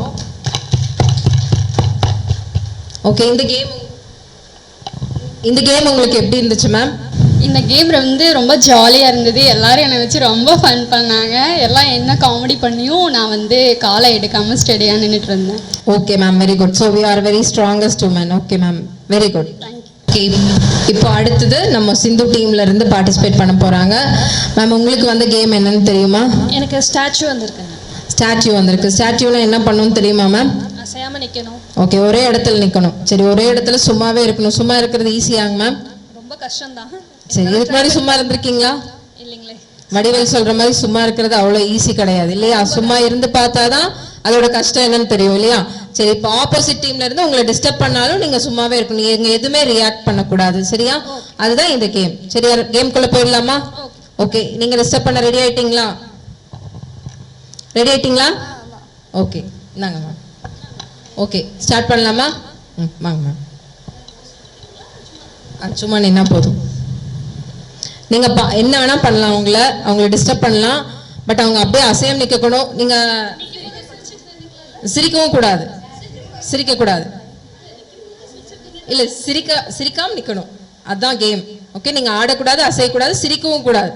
ஓகே, இந்த கேம் உங்களுக்கு எப்படி இருந்துச்சு மேம்? இந்த கேம் வந்து ரொம்ப ஜாலியாக இருந்தது. எல்லாரும் என்னை வச்சு ரொம்ப ஃபன் பண்ணாங்க. எல்லாம் என்ன காமெடி பண்ணியும் நான் வந்து காலை எடுக்காமல் ஸ்டெடியாக நின்றுட்டு இருந்தேன். Okay ma'am, very good. So we are very strongest woman. Okay ma'am, very good. Okay, இப்போ அடுத்தது நம்ம சிந்து டீம்ல இருந்து பார்ட்டிசிபேட் பண்ண போறாங்க. மேம் உங்களுக்கு வந்த கேம் என்னன்னு தெரியுமா? எனக்கு ஸ்டாச்சு வந்திருக்குங்க. ஸ்டாச்சு வந்திருக்கு. ஸ்டாச்சுனா என்ன பண்ணணும்னு தெரியுமா மேம்? அசையாம நிக்கணும். ஓகே, ஒரே இடத்துல நிக்கணும். சரி, ஒரே இடத்துல சும்மாவே இருக்கணும். சும்மா இருக்கிறது ஈஸியாங்க மேம்? ரொம்ப கஷ்டம் தான். சரி, இதுக்கு முன்னாடி சும்மா இருந்திருக்கீங்களா? இல்லைங்களே. வடிவேல் சொல்ற மாதிரி சும்மா இருக்கிறது அவ்வளோ ஈஸி கிடையாது இல்லையா? சும்மா இருந்து பார்த்தாதான் அதோட கஷ்டம் என்னன்னு தெரியும் இல்லையா? சரி, இப்போ ஆப்போசிட் டீம்ல இருந்து உங்களை டிஸ்டர்ப் பண்ணாலும் நீங்க சும்மாவே இருக்கணும். நீங்க எதுவுமே ரியாக்ட் பண்ணக்கூடாது. சரியா? அதுதான் இந்த கேம். சரியா? கேம்குள்ள போயிடலாமா? ஓகே, நீங்க டிஸ்டர்ப் பண்ண ரெடி ஆயிட்டீங்களா? ரெடி ஆயிட்டீங்களா? ஓகே, இந்தாங்க மேம். ஓகே, ஸ்டார்ட் பண்ணலாமா? வாங்க மேம். சும்மா நின்னா போதும். நீங்க என்ன வேணா பண்ணலாம். அவங்கள டிஸ்டர்ப் பண்ணலாம். பட் அவங்க அப்படியே அசையம் நிக்கணும். நீங்க சிரிக்கவும் கூடாது. சிரிக்க கூடாது இல்ல, சிரிக்காம நிக்கணும். அதான் கேம். ஓகே, நீங்க ஆடக்கூடாது, அசையக்கூடாது, சிரிக்கவும் கூடாது.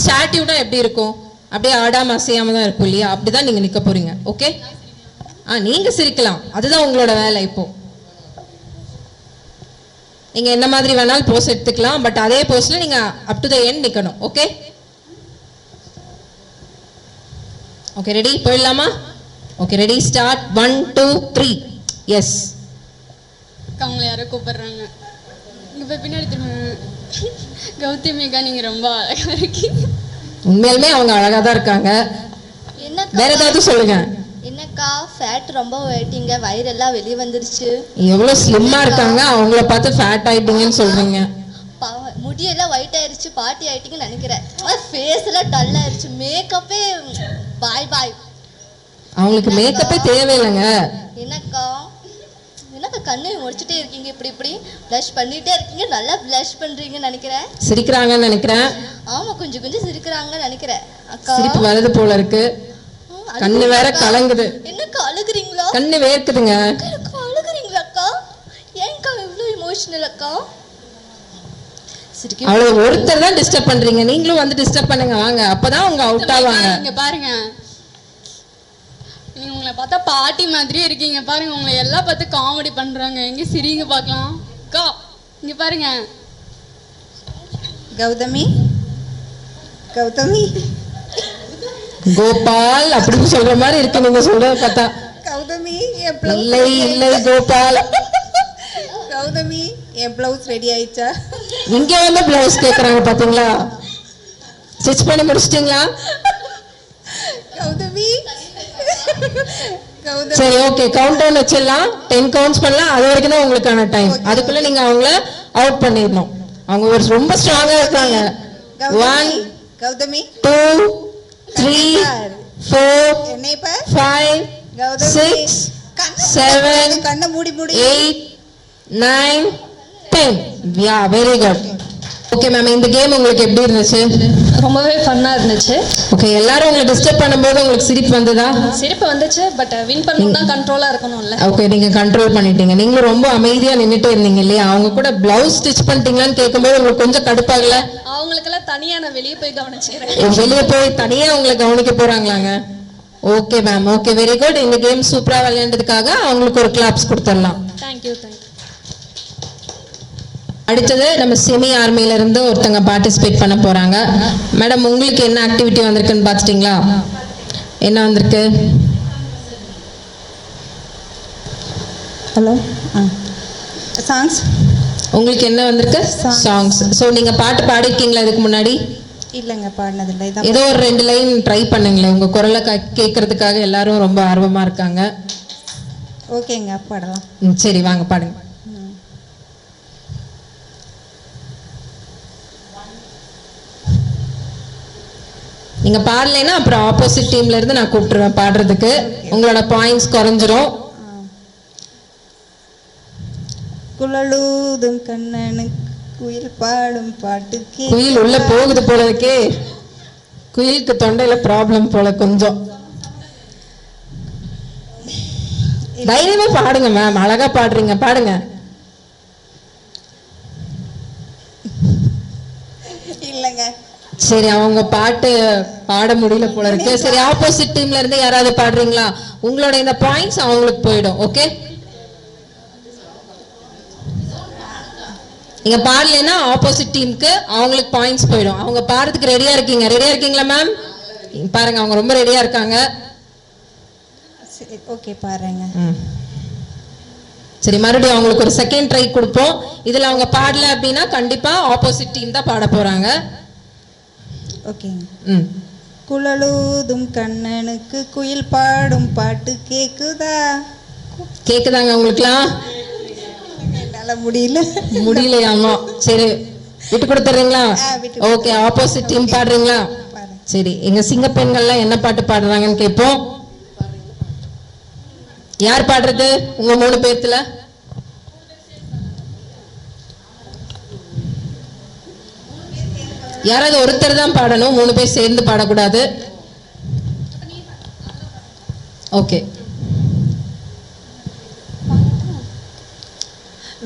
ஸ்டாட்யூனா எப்படி இருக்கும்? அப்படியே ஆடாம அசையாம தான் இருக்கும் இல்லையா? அப்படிதான் நீங்க நிக்க போறீங்க. ஓகே, நீங்க சிரிக்கலாம், அதுதான் உங்களோட வேலை. இப்போ நீங்க என்ன மாதிரி வேணாலும் போஸ் எடுத்துக்கலாம். பட் அதே போஸ்ல நீங்க அப் டு த எண்ட் நிக்கணும். ஓகே ஓகே, ரெடி போயிடலாமா? Okay, ready start. 1 2 3. எஸ், அவங்கள யாரோ கூப்பிடுறாங்க. இங்க பின்னாடி கௌதமிகா நீங்க ரொம்ப அழகா இருக்கீங்க. உண்மையிலுமே அவங்க அழகா தான் இருக்காங்க. வேற ஏதாவது சொல்லுங்க. என்னக்கா ஃபேட் ரொம்ப வெயிட்டிங்க, வயிறெல்லாம் வெளியே வந்துருச்சு. எவ்வளவு ஸ்லிம்மா இருக்காங்க, அவங்கள பார்த்து ஃபேட் ஆயிட்டீங்கன்னு சொல்றீங்க. முடியெல்லாம் ஒயிட் ஆயிருச்சு, பார்ட்டி ஆயிட்டீங்கன்னு நினைக்கிறேன். ஃபேஸ் எல்லாம் டல் ஆயிருச்சு, மேக்கப்பே பாய் பாய். அவங்களுக்கு மேக்கப்பே தேவையில்லைங்க. என்னக்கா கண்ணு முடிச்சுட்டே இருக்கீங்க, இப்படி ப்ளஷ் பண்ணிட்டே இருக்கீங்க. நல்லா ப்ளஷ் பண்றீங்கன்னு நினைக்கிறேன். சிரிக்கிறாங்கன்னு நினைக்கிறேன். ஆமா, கொஞ்சம் சிரிக்கிறாங்கன்னு நினைக்கிறேன். அக்கா சிரிப்பு வருது போல இருக்கு. கண்ணு வேற கலங்குது. என்னக்கா அழுகுறீங்களா? கண்ணு வேர்க்குதுங்க. அழுகுறீங்களா அக்கா? ஏன்க்கா இவ்வளவு எமோஷனல் அக்கா? அவளை ஒருத்தர் தான் டிஸ்டர்ப் பண்றீங்க, நீங்களும் வந்து டிஸ்டர்ப் பண்ணுங்க வாங்க, அப்பதான் அவங்க அவுட் ஆவாங்க. இங்க பாருங்க, நீங்க உங்களை பார்த்தா பாட்டி மாதிரியே இருக்கீங்க. பாருங்க, உங்களை எல்லாம் பார்த்து காமெடி பண்றாங்க. எங்க சிரிங்க பார்க்கலாம். அக்கா இங்க பாருங்க. கௌதமி கோபால் அப்படின்னு சொல்ற மாதிரி இருக்கு நீங்க சொல்றத பார்த்தா. கௌதமி இல்லை இல்லை கோபால். கௌதமி என் பிளவுஸ் ரெடி ஆயிடுச்சா? இங்க வந்து பிளவுஸ் கேக்குறாங்க பாத்தீங்களா? ஸ்டிச் பண்ணி முடிச்சிட்டீங்களா? கௌதமி சரி ஓகே, கவுண்ட் டவுன் வச்சிடலாம். 10 கவுண்ட்ஸ் பண்ணலாம். அது வரைக்கும் தான் உங்களுக்கான டைம். அதுக்குள்ள நீங்க அவங்கள அவுட் பண்ணிடணும். அவங்க ஒரு ரொம்ப ஸ்ட்ராங்கா இருக்காங்க. 1 கௌதமி 2 3 4 5 6 7 கண்ணை மூடி 8 9 10. Yeah very good. Okay ma'am, இந்த கேம் உங்களுக்கு எப்படி இருந்துச்சு? ரொம்பவே ஃபன்னாக இருந்துச்சு. ஓகே, எல்லாரும் உங்களை டிஸ்டர்ப் பண்ணும்போது உங்களுக்கு சிரிப்பு வந்ததா? சிரிப்பு வந்துச்சு, பட் வின் பண்ணணும்னா கண்ட்ரோலாக இருக்கணும்ல. ஓகே, நீங்க கண்ட்ரோல் பண்ணிட்டீங்க. நீங்களும் ரொம்ப அமைதியா நின்றுட்டே இருந்தீங்க இல்லையா? அவங்க கூட பிளவுஸ் ஸ்டிச் பண்ணிட்டீங்களான்னு கேட்கும்போது உங்களுக்கு கொஞ்சம் கடுப்பாகல? அவங்களுக்கெல்லாம் தனியாக நான் வெளியே போய் கவனிச்சுக்கிறேன். வெளியே போய் தனியா உங்களை கவனிக்க போறாங்களாங்க? Okay ma'am, okay very good. இந்த கேம் சூப்பரா விளையாண்டதுக்காக அவங்களுக்கு ஒரு கிளாப்ஸ் கொடுத்துடலாம். தேங்க்யூ. அடுத்தது நம்ம செமி ஆர்மியில இருந்து ஒருத்தங்க பார்ட்டிசிபேட் பண்ண போறாங்க. மேடம், உங்களுக்கு என்ன ஆக்டிவிட்டி வந்திருக்குன்னு பார்த்துட்டீங்களா? என்ன வந்திருக்கு? Hello songs. உங்களுக்கு என்ன வந்திருக்கு? சாங்ஸ். ஸோ நீங்க பாட்டு பாடிருக்கீங்களா இதுக்கு முன்னாடி? இல்லைங்க, பாடினதில்லை. ஏதோ ஒரு 2 லைன் ட்ரை பண்ணுங்களேன். உங்க குரலை கேட்கறதுக்காக எல்லாரும் ரொம்ப ஆர்வமா இருக்காங்க. ஓகேங்க, பாடலாம். சரி வாங்க பாடுங்க. நீங்க பாடலைன்னா அப்புறம் ஆப்போசிட் டீம்ல இருந்து நான் கூப்பிட்டுருவேன் பாடுறதுக்கு. உங்களோட பாயிண்ட்ஸ் குறைஞ்சிரும். குழலூதும் கண்ணனுக்கு குயில் பாடும் பாட்டு. குயில் உள்ள போகுது போல இருக்கே. குயிலுக்கு தொண்டையில ப்ராப்ளம் போல கொஞ்சம். தைரியமா பாடுங்க மேம், அழகா பாடுறீங்க, பாடுங்க. இல்லைங்க. சரி, அவங்க பாட்டு பாட முடியல போல இருக்கு. சரி, ஆப்போசிட் டீம்ல இருந்து யாராவது பாடுறீங்களா? உங்களோட இந்த பாயிண்ட்ஸ் அவங்களுக்கு போயிடும். ஓகே, நீங்க பாடலைன்னா ஆப்போசிட் டீமுக்கு அவங்களுக்கு பாயிண்ட்ஸ் போயிடும். அவங்க பாடுறதுக்கு ரெடியா இருக்கீங்க? ரெடியா இருக்கீங்களா மேம்? பாருங்க, அவங்க ரொம்ப ரெடியா இருக்காங்க. ஓகே, பாருங்க. சரி, மறுபடியும் அவங்களுக்கு ஒரு செகண்ட் ட்ரை கொடுப்போம். இதுல அவங்க பாடல அப்படின்னா கண்டிப்பா ஆப்போசிட் டீம் தான் பாட போறாங்க. ஓகேங்க. குழலூதும் கண்ணனுக்கு குயில் பாடும் பாட்டு கேக்குதா? கேக்குதாங்க உங்களுக்குலாம்? என்னால முடியலையாமா? சரி, விட்டு கொடுத்துறீங்களா? ஓகே, ஆப்போசிட் டீம் பாடுறீங்களா? சரி, எங்க சிங்க பெண்கள்லாம் என்ன பாட்டு பாடுறாங்கன்னு கேட்போம். யார் பாடுறது உங்க 3 பேர்த்துல? யாராவது ஒருத்தர் தான் பாடணும், 3 பேர் சேர்ந்து பாடக்கூடாது. ஓகே.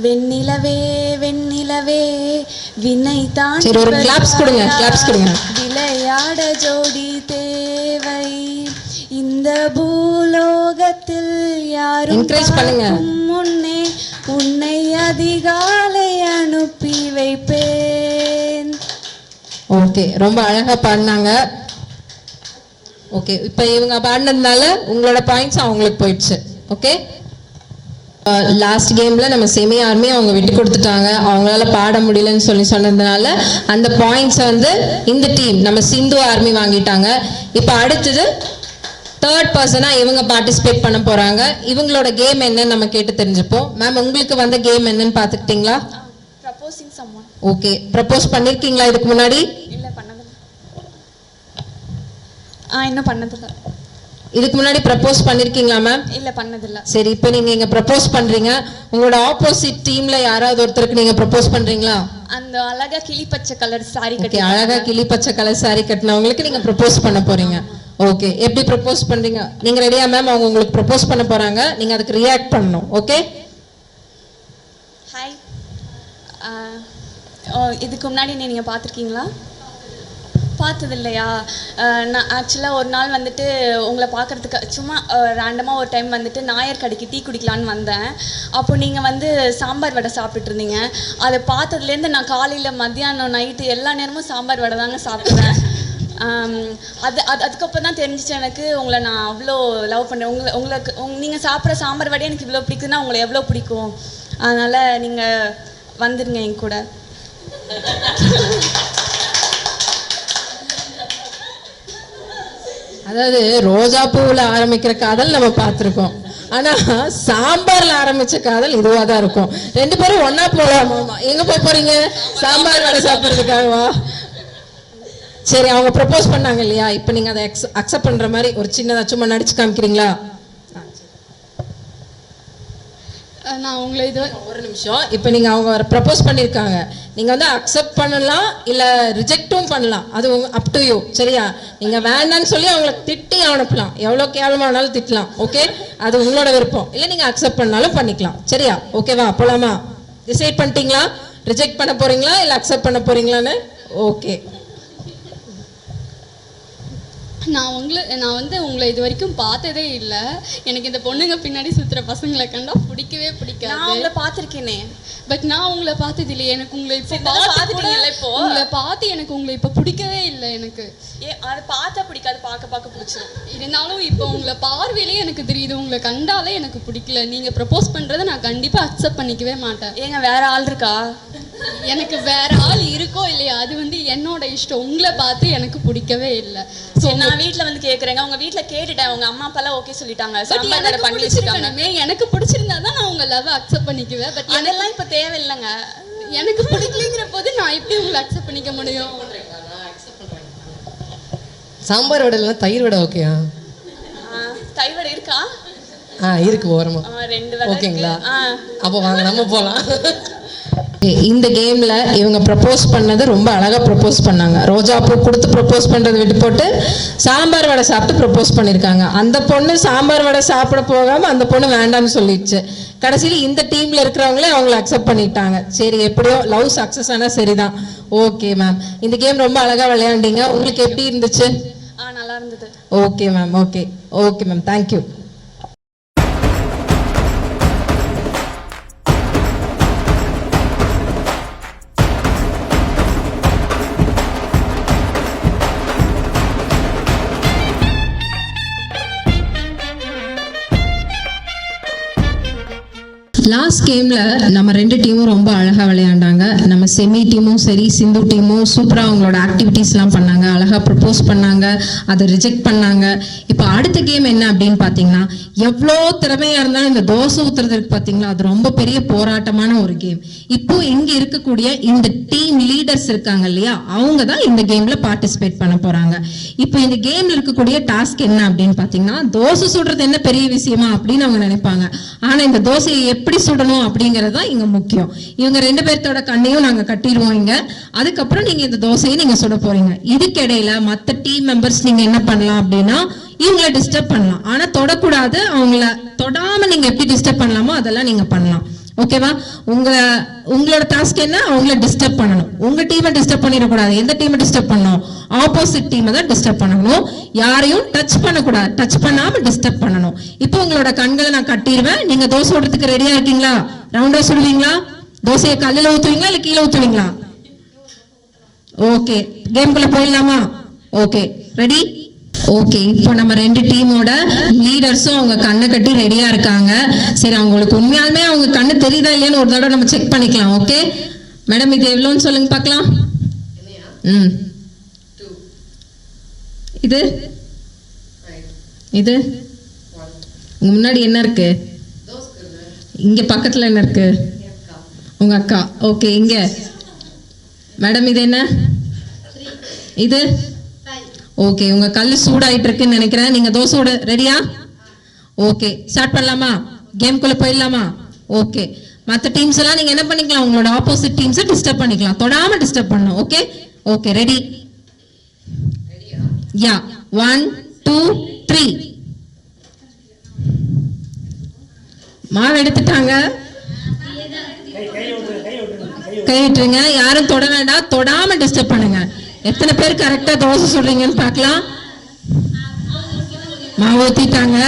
வெண்ணிலவே வெண்ணிலவே வினை தான். சரி, ஒரு கிளாப்ஸ் கொடுங்க, கிளாப்ஸ் கொடுங்க. விளையாட ஜோடி தேவை இந்த பூலோகத்தில். யாரும் என்கரேஜ் பண்ணுங்க. முன்னே உன்னை அதிகாலை அனுப்பி வைப்பேன். ஓகே, ரொம்ப அழகா பாடினாங்க. ஓகே, இப்போ இவங்க பாடினதுனால உங்களோட பாயிண்ட்ஸ் அவங்களுக்கு போயிடுச்சு. ஓகே, லாஸ்ட் கேம்ல நம்ம செமி ஆர்மி அவங்க விட்டு கொடுத்துட்டாங்க. அவங்களால பாட முடியலன்னு சொன்னதுனால அந்த பாயிண்ட்ஸை வந்து இந்த டீம் நம்ம சிந்து ஆர்மி வாங்கிட்டாங்க. இப்போ அடுத்தது 3rd பர்சனா இவங்க பார்ட்டிசிபேட் பண்ண போறாங்க. இவங்களோட கேம் என்னன்னு நம்ம கேட்டு தெரிஞ்சுப்போம். மேம், உங்களுக்கு வந்த கேம் என்னன்னு பார்த்துக்கிட்டீங்களா? Proposing someone. ஓகே, ப்ரப்போஸ் பண்ணிருக்கீங்களா இதுக்கு முன்னாடி? இல்ல, பண்ணதில்லை. இன்னும் பண்ணதில்லை. இதுக்கு முன்னாடி ப்ரப்போஸ் பண்ணிருக்கீங்களா மேம்? இல்ல, பண்ணதில்லை. சரி, இப்போ நீங்க இங்க ப்ரப்போஸ் பண்றீங்க. உங்களோட ஆப்போசிட் டீம்ல யாராவது ஒருத்தருக்கு நீங்க ப்ரப்போஸ் பண்றீங்களா? அந்த அழகா கிளி பச்சை கலர் சாரி கட்டி, அழகா கிளி பச்சை கலர் சாரி கட்டினவங்களுக்கு நீங்க ப்ரப்போஸ் பண்ண போறீங்க. ஓகே, எப்படி ப்ரப்போஸ் பண்றீங்க? நீங்க ரெடியா மேம்? அவங்க உங்களுக்கு ப்ரப்போஸ் பண்ண போறாங்க, நீங்க அதுக்கு ரியாக்ட் பண்ணணும். ஓகே. ஹாய், இதுக்கு முன்னாடி நீங்கள் பார்த்துருக்கீங்களா? பார்த்தது இல்லையா? நான் ஆக்சுவலாக ஒரு நாள் வந்துட்டு உங்களை பார்க்குறதுக்கு சும்மா ரேண்டமாக ஒரு டைம் வந்துட்டு நாயர் கடைக்கு டீ குடிக்கலான்னு வந்தேன். அப்போ நீங்கள் வந்து சாம்பார் வடை சாப்பிட்டுட்டு இருந்தீங்க. அதை பார்த்ததுலேருந்து நான் காலையில் மத்தியானம் நைட்டு எல்லா நேரமும் சாம்பார் வடை தாங்க சாப்பிட்றேன். அதுக்கப்புறம் தான் தெரிஞ்சிச்சு எனக்கு உங்களை நான் அவ்வளோ லவ் பண்ணேன். நீங்கள் சாப்பிட்ற சாம்பார் வடை எனக்கு இவ்வளோ பிடிக்குதுன்னா உங்களை எவ்வளோ பிடிக்கும். அதனால் நீங்கள் வந்துடுங்க என் கூட. அதாவது ரோஜா பூவில் ஆரம்பிக்கிற காதல் நம்ம பார்த்துருக்கோம், ஆனா சாம்பார்ல ஆரம்பிச்ச காதல் இதுவா தான் இருக்கும். 2 பேரும் ஒன்னா போலாமா? எங்க போறீங்க? சாம்பார் வடை சாப்பிட்றதுக்காகவா? சரி, அவங்க ப்ரப்போஸ் பண்ணாங்க இல்லையா, இப்போ நீங்க அதை அக்செப்ட் பண்ற மாதிரி ஒரு சின்னதா சும்மா நடிச்சு காமிக்கிறீங்களா? நான் உங்களை இது ஒரு நிமிஷம். இப்போ நீங்க அவங்க ப்ரப்போஸ் பண்ணியிருக்காங்க, நீங்க வந்து அக்செப்ட் பண்ணலாம் இல்ல ரிஜெக்டும் பண்ணலாம், அது அப் டு யூ. சரியா? நீங்க வேண்டான்னு சொல்லி அவங்களை திட்டி அனுப்பலாம், எவ்வளவு கேவலமானாலும் திட்டலாம். ஓகே, அது உங்களோட விருப்பம். இல்ல நீங்க அக்செப்ட் பண்ணாலும் பண்ணிக்கலாம். சரியா? ஓகேவா? போலாமா? டிசைட் பண்ணிட்டீங்களா? ரிஜெக்ட் பண்ண போறீங்களா இல்ல அக்செப்ட் பண்ண போறீங்களான்னு? ஓகே. நான் வந்து உங்களை இது வரைக்கும் பார்த்ததே இல்லை. எனக்கு இந்த பொண்ணுங்க பின்னாடி சுற்றுற பசங்களை கண்டா பிடிக்கவே பிடிக்காது. நான் உங்களை பார்த்துருக்கேனே, பட் நான் உங்களை பார்த்தது இல்லையே. எனக்கு உங்களை இப்போ பார்த்துட்டீங்கல்ல, இப்போ உங்களை பார்த்து எனக்கு உங்களை இப்போ பிடிக்கவே இல்லை. எனக்கு அதை பார்த்தா பிடிக்காது, பார்க்க பிடிச்சிடும். இருந்தாலும் இப்போ உங்களை பார்வையிலேயே எனக்கு தெரியுது, உங்களை கண்டாலே எனக்கு பிடிக்கல. நீங்கள் ப்ரப்போஸ் பண்ணுறதை நான் கண்டிப்பாக அக்செப்ட் பண்ணிக்கவே மாட்டேன். ஏங்க வேற ஆள் இருக்கா? எனக்கு வேற ஆள் இருக்கோ இல்லையா அது வந்து என்னோட இஷ்டம். உங்களை பார்த்து எனக்கு பிடிக்கவே இல்லை. ஸோ நான் வீட்டில் வந்து கேட்குறேங்க. உங்க வீட்டில் கேட்டுட்டேன், உங்க அம்மா அப்பாலாம் ஓகே சொல்லிட்டாங்க, பண்ணி வச்சுருக்காங்க. எனக்கு பிடிச்சிருந்தா தான் நான் உங்க லவ் அக்செப்ட் பண்ணிக்குவேன். பட் அதெல்லாம் இப்போ தேவையில்லைங்க. எனக்கு பிடிக்கலைங்கிற போது நான் எப்படி உங்களை அக்செப்ட் பண்ணிக்க முடியும்? சாம்பார் வடை தயிர் வடை ஓகேயா? தயிர் வடை இருக்கா? இருக்கு ஓரமா. 2 வடை ஓகேங்களா? அப்போ வாங்க நம்ம போகலாம். இந்த கேம்ல இவங்க ப்ரப்போஸ் பண்ணது ரொம்ப அழகா ப்ரப்போஸ் பண்ணாங்க. ரோஜா பூ கொடுத்து ப்ரப்போஸ் பண்றது விட்டு போட்டு சாம்பார் வடை சாப்பிட்டு ப்ரப்போஸ் பண்ணியிருக்காங்க. அந்த பொண்ணு சாம்பார் வடை சாப்பிட போகாம அந்த பொண்ணு வேண்டாம்னு சொல்லிடுச்சு. கடைசியில் இந்த டீம்ல இருக்கிறவங்களே அவங்கள அக்செப்ட் பண்ணிட்டாங்க. சரி, எப்படியோ லவ் சக்சஸ் ஆனா சரிதான். ஓகே மேம், இந்த கேம் ரொம்ப அழகா விளையாண்டீங்க. உங்களுக்கு எப்படி இருந்துச்சு? நல்லா இருந்தது. Okay ma'am. Okay okay ma'am, thank you. Last கேமில் நம்ம 2 டீமும் ரொம்ப அழகாக விளையாண்டாங்க. நம்ம செமி டீமும் சரி, சிந்து டீமும் சூப்பராக அவங்களோட ஆக்டிவிட்டீஸ்லாம் பண்ணாங்க, அழகாக ப்ரப்போஸ் பண்ணாங்க, அதை ரிஜெக்ட் பண்ணாங்க. இப்போ அடுத்த கேம் என்ன அப்படின்னு பார்த்தீங்கன்னா, எவ்வளோ திறமையாக இருந்தாலும் இந்த தோசை ஊற்றுறதுக்கு பார்த்தீங்களா, அது ரொம்ப பெரிய போராட்டமான ஒரு கேம். இப்போ இங்கே இருக்கக்கூடிய இந்த டீம் லீடர்ஸ் இருக்காங்க இல்லையா, அவங்க தான் இந்த கேமில் பார்ட்டிசிபேட் பண்ண போகிறாங்க. இப்போ இந்த கேமில் இருக்கக்கூடிய டாஸ்க் என்ன அப்படின்னு பார்த்தீங்கன்னா, தோசை சுடுறது என்ன பெரிய விஷயமா அப்படின்னு அவங்க நினைப்பாங்க. ஆனால் இந்த தோசையை எப்படி சுடணும் அப்படிங்கிறது தான் இங்க முக்கியம். இவங்க 2 பேர்த்தோட கண்ணையும் நாங்க கட்டிடுவோம் இங்க. அதுக்கப்புறம் நீங்க இந்த தோசையை நீங்க சுட போறீங்க. இதுக்கிடையில மற்ற டீம் மெம்பர்ஸ் நீங்க என்ன பண்ணலாம் அப்படின்னா, இவங்களை டிஸ்டர்ப் பண்ணலாம், ஆனா தொடக்கூடாது. அவங்கள தொடாம நீங்க எப்படி டிஸ்டர்ப் பண்ணலாமோ அதெல்லாம் நீங்க பண்ணலாம். ஓகேவா? உங்களோட டாஸ்க் என்ன? அவங்கள டிஸ்டர்ப் பண்ணணும். உங்க டீமை டிஸ்டர்ப் பண்ணிடக்கூடாது. எந்த டீமை டிஸ்டர்ப் பண்ணணும்? ஆப்போசிட் டீமை தான் டிஸ்டர்ப் பண்ணணும். யாரையும் டச் பண்ணக்கூடாது, டச் பண்ணாம டிஸ்டர்ப் பண்ணணும். இப்போ உங்களோட கண்களை நான் கட்டிடுவேன். நீங்க தோசை ஓடுறதுக்கு ரெடியா இருக்கீங்களா? ரவுண்டா சொல்லுவீங்களா? தோசையை கல்லில் ஊத்துவீங்களா இல்ல கீழே ஊத்துவீங்களா? ஓகே, கேம்குள்ள போயிடலாமா? Okay, ready? ஓகே, இப்போ நம்ம 2 டீமோட லீடர்ஸும் அவங்க கண்ணை கட்டி ரெடியா இருக்காங்க. சரி, அவங்களுக்கு உண்மையாலுமே அவங்க கண்ணு தெரியுதா இல்லையான்னு ஒரு தடவை நம்ம செக் பண்ணிக்கலாம். ஓகே மேடம், இது எவ்வளோன்னு சொல்லுங்க பார்க்கலாம். இது இது முன்னாடி என்ன இருக்கு? இங்க பக்கத்துல என்ன இருக்கு? உங்க அக்கா. ஓகே, இங்க மேடம் இது என்ன? இது ஓகே, உங்க கல்லு சூடாயிட்டு இருக்குன்னு நினைக்கிறேன். நீங்க தோசையோட ரெடியா? ஓகே, ஸ்டார்ட் பண்ணலாமா? கேம்குள்ள போயிடலாமா? ஓகே, மற்ற டீம்ஸ் எல்லாம் நீங்க என்ன பண்ணிக்கலாம், உங்களோட ஆப்போசிட் டீம்ஸை டிஸ்டர்ப் பண்ணிக்கலாம், தொடாம டிஸ்டர்ப் பண்ணணும். Okay okay, ready? யா, 1 2 3. மாவு எடுத்துட்டாங்க, கை விட்டுருங்க. யாரும் தொட வேண்டாம், தொடாம டிஸ்டர்ப் பண்ணுங்க. எத்தனை பேர் கரெக்டா தோசை சொல்றீங்கன்னு பார்க்கலாம். மாவு ஊத்திட்டாங்க,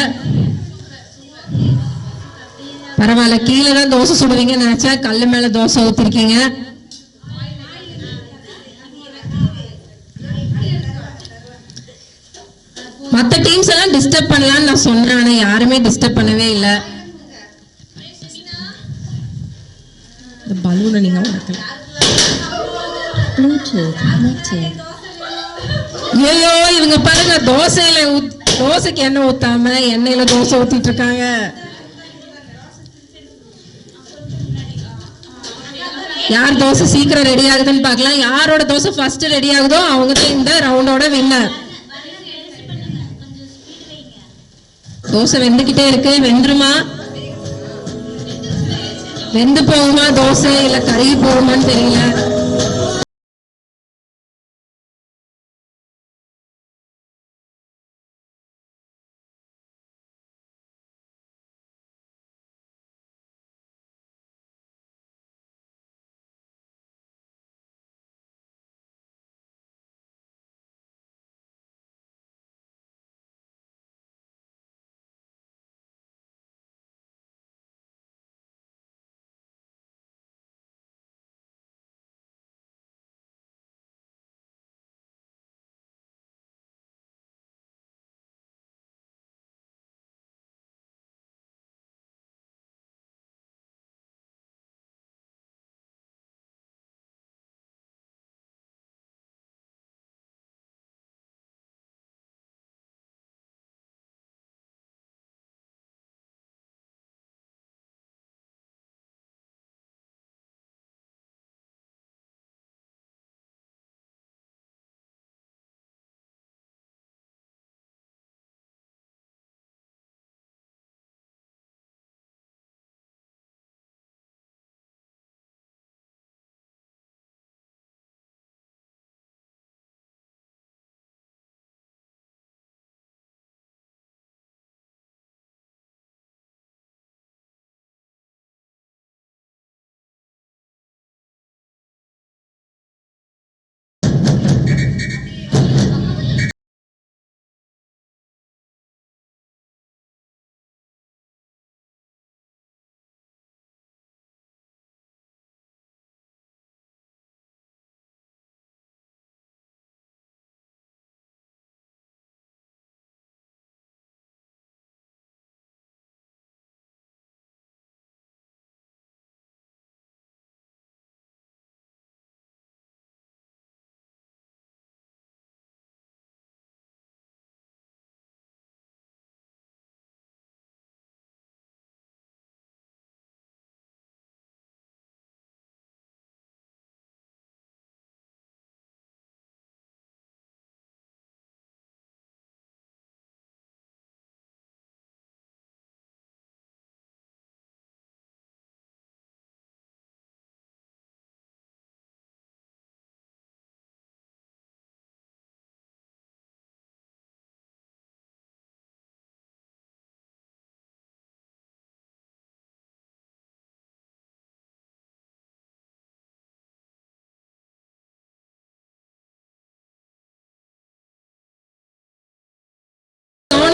பரவாயில்ல. கீழே தான் தோசை சுடுவீங்கன்னு நினைச்சா கல்லு மேல தோசை ஊத்திருக்கீங்க. டிஸ்டர்ப் பண்ணலாம்னு நான் சொன்னேன், ஆனா யாருமே டிஸ்டர்ப் பண்ணவே இல்லை. இந்த பலூனை நீங்க உடைக்கல. ஐயோ இவங்க பாருங்க, தோசைக்கு எண்ணெய் ஊத்தாம எண்ணெயில தோசை ஊத்திட்டு இருக்காங்க. யார் தோசை சீக்கிரம் ரெடி ஆகுதுன்னு பார்க்கலாம். யாரோட தோசை ஃபர்ஸ்ட் ரெடி ஆகுதோ அவங்க தான் இந்த ரவுண்டோட வின்னர். தோசை வெந்துக்கிட்டே இருக்கு. வெந்துருமா, வெந்து போகுமா தோசை, இல்ல கருகி போகுமான்னு தெரியல.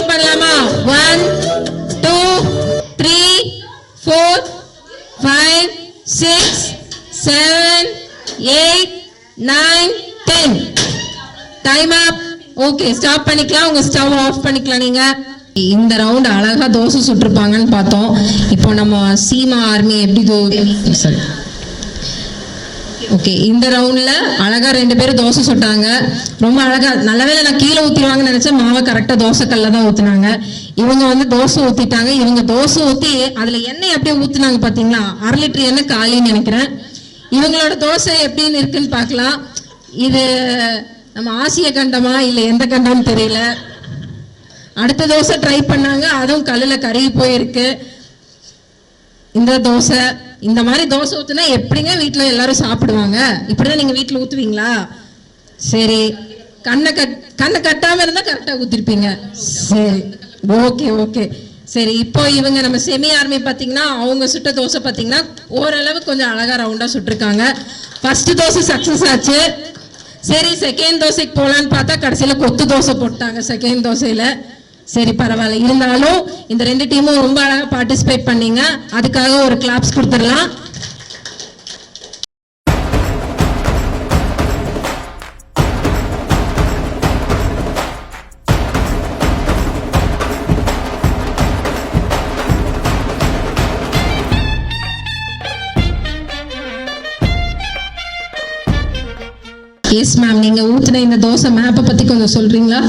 பண்ணலாமா? 1 2 3 4 5 6 7 8 9 10. டைம் அப். ஓகே, ஸ்டாப் பண்ணிக்கலாம். உங்க ஸ்டவ் ஆஃப் பண்ணிக்கலாம். நீங்க இந்த ரவுண்ட் அழகா தோசை சுட்டுருப்பாங்கன்னு பார்த்தோம். இப்போ நம்ம சீமா ஆர்மி எப்படி சரி ஓகே, இந்த ரவுண்ட்ல அழகா 2 பேரும் தோசை சுட்டாங்க. ரொம்ப அழகா, நல்லவேளை நான் கீழே ஊத்திடுவாங்கன்னு நினைச்சேன். மாவை கரெக்டா தோசை கல்ல தான் ஊத்துனாங்க. இவங்க வந்து தோசை ஊத்திட்டாங்க. இவங்க தோசை ஊத்தி அதுல எண்ணெய் அப்படியே ஊத்துனாங்க பாத்தீங்களா? 1/2 லிட்டர் எண்ணெய் காலின்னு நினைக்கிறேன். இவங்களோட தோசை எப்படின்னு இருக்குன்னு பார்க்கலாம். இது நம்ம ஆசிய கண்டமா இல்ல எந்த கண்டம்னு தெரியல. அடுத்த தோசை ட்ரை பண்ணாங்க, அதுவும் கல்லுல கருகி போயிருக்கு. இந்த தோசை, இந்த மாதிரி தோசை ஊத்துனா எப்படிங்க வீட்டுல எல்லாரும் சாப்பிடுவாங்க? இப்படிதான் நீங்க வீட்டுல ஊத்துவீங்களா? சரி, கண்ணை கட்டாம இருந்தா கரெக்டா ஊத்திருப்பீங்க. சரி, ஓகே ஓகே. சரி, இப்போ இவங்க நம்ம செமி ஆர்மி பாத்தீங்கன்னா அவங்க சுட்ட தோசை பாத்தீங்கன்னா ஓரளவு கொஞ்சம் அழகா ரவுண்டா சுட்டிருக்காங்க. ஃபர்ஸ்ட் தோசை சக்சஸ் ஆச்சு. சரி, செகண்ட் தோசைக்கு போலான்னு பார்த்தா கடைசியில கொத்து தோசை போட்டாங்க செகண்ட் தோசையில. சரி, பரவாயில்ல. இருந்தாலும் இந்த 2 டீமும் ரொம்ப அழகா பார்ட்டிசிபேட் பண்ணீங்க. அதுக்காக ஒரு கிளாப்ஸ் கொடுத்துடலாம். எஸ் மேம், நீங்க ஊத்துன இந்த தோசை மேப்பை பத்தி கொஞ்சம் சொல்றீங்களா?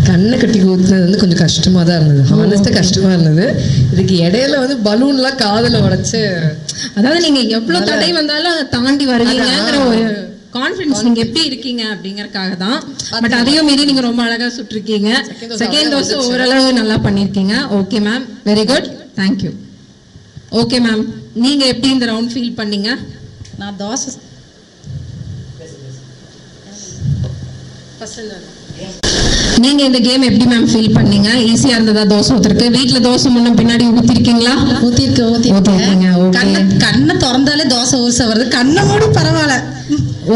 கண்ணை கட்டி ஊத்துனது வந்து கொஞ்சம் கஷ்டமாக தான் இருந்தது, ஹானஸ்ட்டாக கஷ்டமாக இருந்தது. இதுக்கு இடையில வந்து பலூன்லாம் காதில் உடைச்சு, அதாவது நீங்க எவ்வளவு தடை வந்தாலும் தாண்டி வருவீங்கிற ஒரு கான்ஃபிடன்ஸ் நீங்க எப்படி இருக்கீங்க அப்படிங்கறதுக்காக தான். பட் அதையும் மீறி நீங்க ரொம்ப அழகா சுட்டிருக்கீங்க. செகண்ட் தோசை ஓரளவு நல்லா பண்ணிருக்கீங்க. Okay ma'am, very good, thank you. Okay ma'am, நீங்க எப்படி இந்த ரவுண்ட் ஃபீல் பண்ணீங்க? நான் தோசை நீங்க இந்த கேம் எப்படி மேம் ஃபீல் பண்ணீங்க? ஈஸியா இருந்ததா தோசை ஊத்துறதுக்கு? வீட்ல தோசை முன்ன பின்னாடி ஊத்திருக்கீங்களா? ஊத்திருக்கேன். கண்ணை திறந்தாலே தோசை ஊச வருது, கண்ணை மூடி பரவாயில்ல.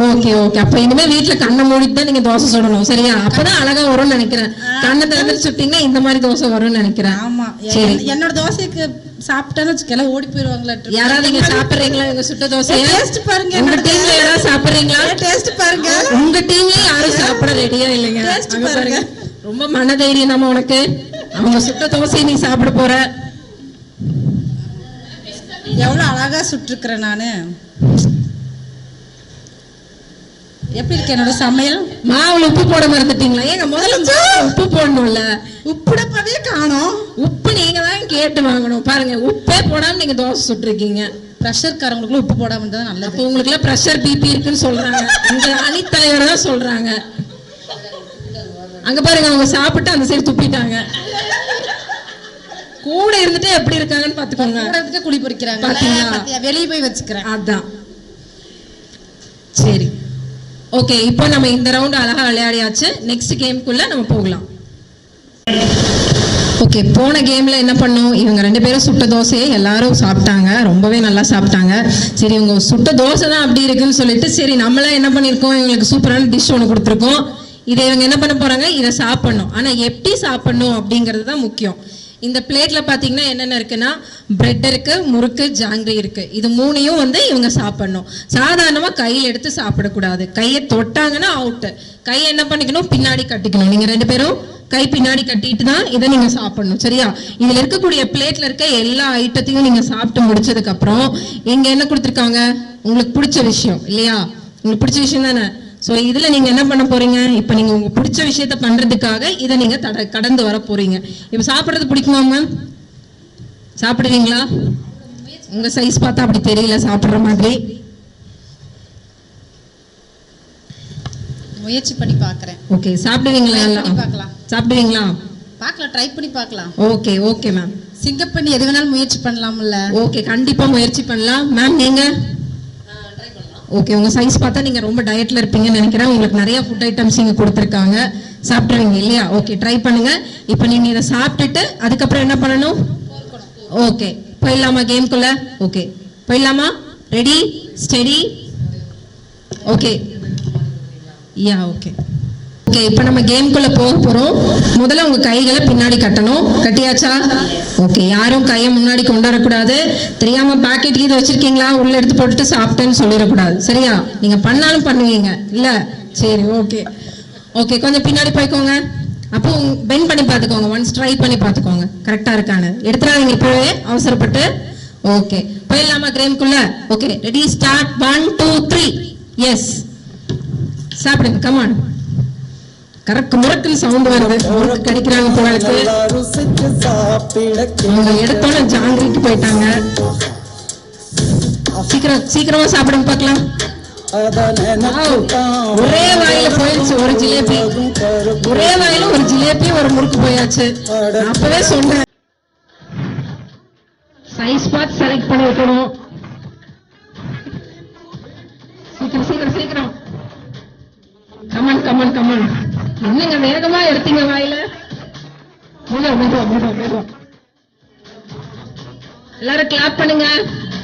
ஓகே ஓகே, அப்ப இனிமே வீட்டுல கண்ணை மூடிட்டு தான் நீங்க தோசை சுடணும், சரியா? அப்பதான் அழகா வரும்னு நினைக்கிறேன். கண்ணை திறந்து சுட்டீங்கன்னா இந்த மாதிரி தோசை வரும்னு நினைக்கிறேன். ஆமா, என்னோட தோசைக்கு சாப்பிட்டேன்னு வச்சுக்கலாம் ஓடி போயிருவாங்களா? யாராவது நீங்க சாப்பிடுறீங்களா உங்க சுட்ட தோசையை? டேஸ்ட் பாருங்க. உங்க டீம்ல யாராவது சாப்பிடுறீங்களா? டேஸ்ட் பாருங்க. உங்க டீம்ல யாரும் சாப்பிட ரெடியா இல்லைங்க. அங்க பாருங்க, ரொம்ப மனதைரியம் நம்ம உனக்கு. அவங்க சுட்ட தோசையை நீ சாப்பிட போற. எவ்வளவு அழகா சுட்டிருக்கிறேன் நானு. எப்படி இருக்கு என்னோட சமையல்? மாவுல உப்பு போட மறந்துட்டீங்களா? ஏங்க முதல்ல உப்பு போடணும்ல. உப்புடப்பவே காணோம். உப்பு நீங்க தான் கேட்டு வாங்கணும். பாருங்க, உப்பே போடாம நீங்க தோசை சுட்டுருக்கீங்க. ப்ரெஷர்காரங்களுக்குள்ள உப்பு போடாம இருந்தா நல்லது. அப்போ உங்களுக்கு எல்லாம் ப்ரெஷர் பிபி இருக்குன்னு சொல்றாங்க. உங்க அணித்தலைவர் தான் சொல்றாங்க. அங்க பாருங்க, அவங்க சாப்பிட்டு அந்த சைடு துப்பிட்டாங்க. கூட இருந்துட்டு எப்படி இருக்காங்கன்னு பாத்துக்கோங்க. குழி பொறிக்கிறாங்க, வெளியே போய் வச்சுக்கிறேன். அதான் சரி. ஓகே, இப்போ நம்ம இந்த ரவுண்ட் அழகா விளையாடியாச்சு. நெக்ஸ்ட் கேம்க்குள்ள நம்ம போகலாம். ஓகே, போன கேம்ல என்ன பண்ணோம்? இவங்க 2 பேரும் சுட்ட தோசையை எல்லாரும் சாப்பிட்டாங்க, ரொம்பவே நல்லா சாப்பிட்டாங்க. சரி, இவங்க சுட்ட தோசை தான் அப்படி இருக்குன்னு சொல்லிட்டு சரி நம்மளாம் என்ன பண்ணியிருக்கோம், இவங்களுக்கு சூப்பரான டிஷ் ஒன்று கொடுத்துருக்கோம். இதை இவங்க என்ன பண்ண போறாங்க, இதை சாப்பிடணும். ஆனா எப்படி சாப்பிடணும் அப்படிங்கிறது தான் முக்கியம். இந்த பிளேட்ல பாத்தீங்கன்னா என்னென்ன இருக்குன்னா, பிரெட் இருக்கு, முறுக்கு, ஜாங்கிரி இருக்கு. இது 3ஐயும் வந்து இவங்க சாப்பிடணும். சாதாரணமா கையில் எடுத்து சாப்பிடக்கூடாது. கையை தொட்டாங்கன்னா அவுட்டு. கையை என்ன பண்ணிக்கணும், பின்னாடி கட்டிக்கணும். நீங்க 2 பேரும் கை பின்னாடி கட்டிட்டு தான் இதை நீங்க சாப்பிடணும், சரியா? இதுல இருக்கக்கூடிய பிளேட்ல இருக்க எல்லா ஐட்டத்தையும் நீங்க சாப்பிட்டு முடிச்சதுக்கு அப்புறம் இங்க என்ன கொடுத்துருக்காங்க, உங்களுக்கு பிடிச்ச விஷயம் இல்லையா? உங்களுக்கு பிடிச்ச விஷயம் தானே. ஸோ இதில் நீங்கள் என்ன பண்ண போறீங்க, இப்போ நீங்கள் உங்களுக்கு பிடிச்ச விஷயத்த பண்ணுறதுக்காக இதை நீங்கள் கடந்து வர போறீங்க. இப்போ சாப்பிட்றது பிடிக்குமா மேம்? சாப்பிடுவீங்களா? உங்கள் சைஸ் பார்த்தா அப்படி தெரியல சாப்பிட்ற மாதிரி. முயற்சி பண்ணி பார்க்குறேன். ஓகே, சாப்பிடுவீங்களா? சாப்பிடுவீங்களா? பார்க்கலாம், ட்ரை பண்ணி பார்க்கலாம். Okay okay ma'am. சிங்கப் பண்ணி எது வேணாலும் முயற்சி பண்ணலாம்ல? ஓகே, கண்டிப்பாக முயற்சி பண்ணலாம் மேம். நீங்கள் ஓகே, உங்க சைஸ் பார்த்தா நீங்க ரொம்ப டயட்ல இருப்பீங்கன்னு நினைக்கிறேன். உங்களுக்கு நிறைய ஃபுட் ஐட்டம்ஸ் இங்க கொடுத்துருக்காங்க, சாப்பிடுவீங்க இல்லையா? ஓகே, ட்ரை பண்ணுங்க. இப்போ நீங்க இதை சாப்பிட்டுட்டு அதுக்கப்புறம் என்ன பண்ணணும்? ஓகே, போயிடலாமா கேம்குள்ள? ஓகே, போயிடலாமா? ரெடி, ஸ்டெடி, ஓகே, யா, ஓகே ஓகே. இப்போ நம்ம கேம்குள்ள போக போறோம். முதல்ல உங்க கைகளை பின்னாடி கட்டணும். கட்டியாச்சா? ஓகே, யாரும் கையை முன்னாடி கொண்டு வரக்கூடாது. தெரியாம பாக்கெட் இதை வச்சிருக்கீங்களா, உள்ள எடுத்து போட்டுட்டு சாப்பிட்டேன்னு சொல்லிடக்கூடாது, சரியா? நீங்க பண்ணாலும் பண்ணுவீங்க இல்ல? சரி, ஓகே ஓகே. கொஞ்சம் பின்னாடி போய்க்கோங்க. அப்போ பெண்ட் பண்ணி பார்த்துக்கோங்க, ஒன்ஸ் ட்ரை பண்ணி பார்த்துக்கோங்க கரெக்டா இருக்கான்னு. எடுத்துறாதீங்க இப்போவே அவசரப்பட்டு. ஓகே, போயிடலாமா கேம்குள்ள? Okay, ready, start. 1 2 3. எஸ், சாப்பிடுங்க, கமான். கரெக்ட், முறுக்குன்னு சவுண்ட் வருது. முறுக்கு கடிக்கிறாங்க போலருக்கு. அவங்க எடுத்தோன்னு ஜாங்கிரிக்கு போயிட்டாங்க. சீக்கிரமா சாப்பிடுங்க பார்க்கலாம். ஒரே வாயில போயிடுச்சு ஒரு ஜிலேபி. ஒரே வாயில ஒரு ஜிலேபி, ஒரு முறுக்கு போயாச்சு. அப்பவே சொன்னேன், சைஸ் பார்த்து செலக்ட் பண்ணி வைக்கணும். சீக்கிரம் சீக்கிரம் சீக்கிரம். Come on come on come on. என்னங்க வேகமா எடுத்தீங்க வாயில? எல்லாரும் கிளாப் பண்ணுங்க,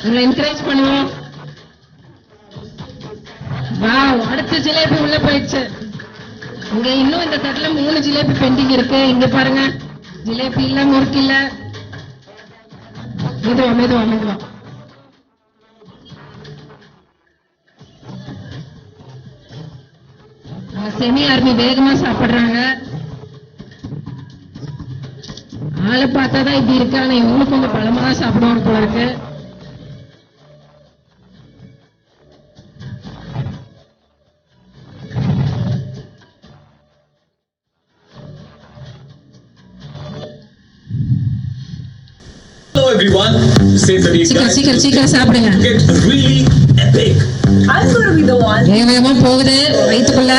உங்களை என்கரேஜ் பண்ணுவோம். வாவ், அடுத்த ஜிலேபி உள்ள போயிடுச்சு. இங்க இன்னும் இந்த தட்டுல 3 ஜிலேபி பெண்டிங் இருக்கு. இங்க பாருங்க, ஜிலேபி இல்ல, முறுக்கு இல்ல. மெதுவா மெதுவா மெதுவா. செமி ஆர்மி வேகமா சாப்பிடுறாங்க. ஆளை பார்த்தாதான் இப்படி இருக்கு, ஆனா இவங்களுக்கு கொஞ்சம் பழமா தான் சாப்பிடுவாங்க போல இருக்கு. everyone. Save the date, guys. சீக்கிரம் சாப்பிடுங்க. Get really epic. I'm going to be the one. வேகமா போகுது வயித்துக்குள்ள.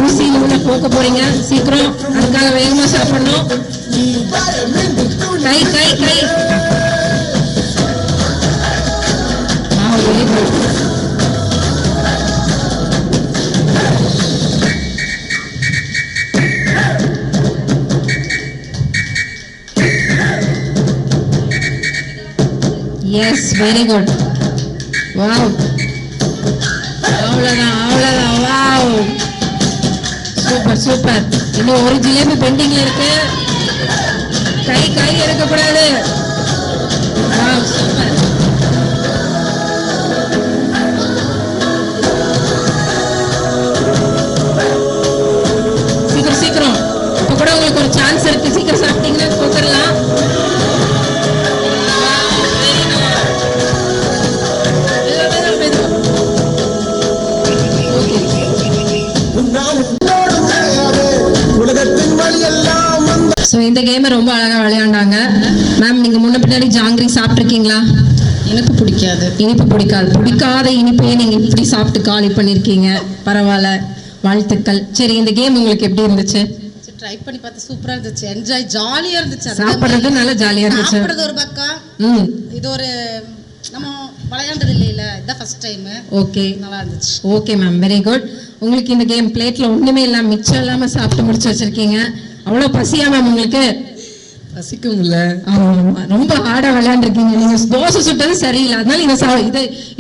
ஊசி உள்ள போக்க போறீங்க சீக்கிரம், அதுக்காக வேகமா சாப்பிடணும். கை கை கை எஸ் வெரி குட். வாவ், அவ்வளவுதான். Wow, super super. இன்னும் ஒரு ஜிலேபி பெண்டிங்ல இருக்கு. கை எடுக்கக்கூடாது. Wow, super. சீக்கிரம் இப்ப கூட உங்களுக்கு ஒரு சான்ஸ் இருக்கு. சீக்கிரம் சாப்பிட்டீங்கன்னா போட்டுடலாம். இந்த கேமை ரொம்ப அழகா விளையாண்டாங்க. மேம், நீங்க முன்ன பின்னாடி ஜாங்கிரி சாப்பிட்டுருக்கீங்களா? எனக்கு பிடிக்காது. இனிப்பு பிடிக்காத இனிப்பையே நீங்க இப்படி சாப்பிட்டு காலி பண்ணிருக்கீங்க. பரவாயில்ல, வாழ்த்துக்கள். சரி, இந்த கேம் உங்களுக்கு எப்படி இருந்துச்சு? ட்ரை பண்ணி பார்த்து சூப்பரா இருந்துச்சு. என்ஜாய், ஜாலியா இருந்துச்சு. சாப்பிடுறது நல்ல ஜாலியா இருந்துச்சு. சாப்பிடுறது ஒரு பக்கம், இது ஒரு நம்ம விளையாண்டது இல்லையில, இதான் ஃபர்ஸ்ட் டைம். ஓகே, நல்லா இருந்துச்சு. Okay ma'am, very good. உங்களுக்கு இந்த கேம் பிளேட்ல ஒண்ணுமே இல்லாம மிச்சம் இல்லாம சாப்பிட்டு முடிச்சு வச்சிருக்கீங்க. அவ்வளவு பசியா மேம் உங்களுக்கு? பசிக்கும்ல. ரொம்ப ஹார்டா விளையாண்டுருக்கீங்க. நீங்க தோசை சுட்டது சரியில்லை, அதனால நீங்க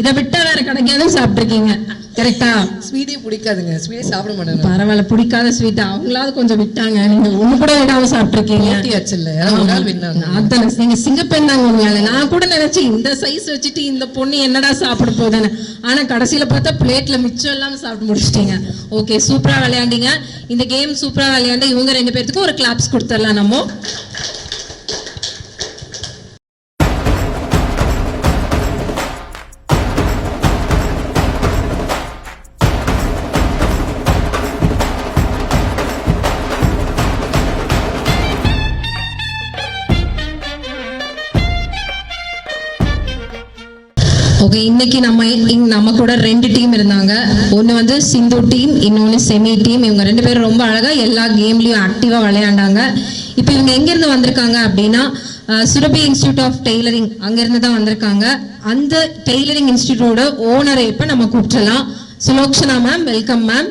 இதை விட்டா வேற கிடைக்காதுன்னு சாப்பிட்டுருக்கீங்க. கரெக்டா? ஸ்வீட்டே பிடிக்காதுங்க, ஸ்வீட்டே சாப்பிட மாட்டாங்க. பரவாயில்ல, பிடிக்காத ஸ்வீட் அவங்களாவது கொஞ்சம் விட்டாங்க. நீங்க ஒண்ணு கூட விடாம சாப்பிட்டுருக்கீங்க. அதான் நீங்க சிங்கப்பெண் தாங்க உண்மையால. நான் கூட நினைச்சேன் இந்த சைஸ் வச்சுட்டு இந்த பொண்ணு என்னடா சாப்பிட போகுதுன்னு. ஆனா கடைசியில பார்த்தா பிளேட்ல மிச்சம் இல்லாம சாப்பிட்டு முடிச்சிட்டீங்க. ஓகே, சூப்பரா விளையாண்டீங்க. இந்த கேம் சூப்பரா விளையாண்ட இவங்க 2 பேர்த்துக்கும் ஒரு கிளாப்ஸ் கொடுத்துடலாம் நம்ம. ஓகே, இன்னைக்கு நம்ம கூட 2 டீம் இருந்தாங்க. ஒன்று வந்து சிந்து டீம், இன்னொன்று செமி டீம். இவங்க 2 பேரும் ரொம்ப அழகா எல்லா கேம்லயும் ஆக்டிவா விளையாண்டாங்க. இப்போ இவங்க எங்கிருந்து வந்திருக்காங்க அப்படின்னா, சுரபி இன்ஸ்டிடியூட் ஆஃப் டெய்லரிங் அங்கிருந்து தான் வந்திருக்காங்க. அந்த டெய்லரிங் இன்ஸ்டிடியூட்டோட ஓனரை இப்ப நம்ம கூப்பிடலாம். Sulokshana ma'am, welcome ma'am.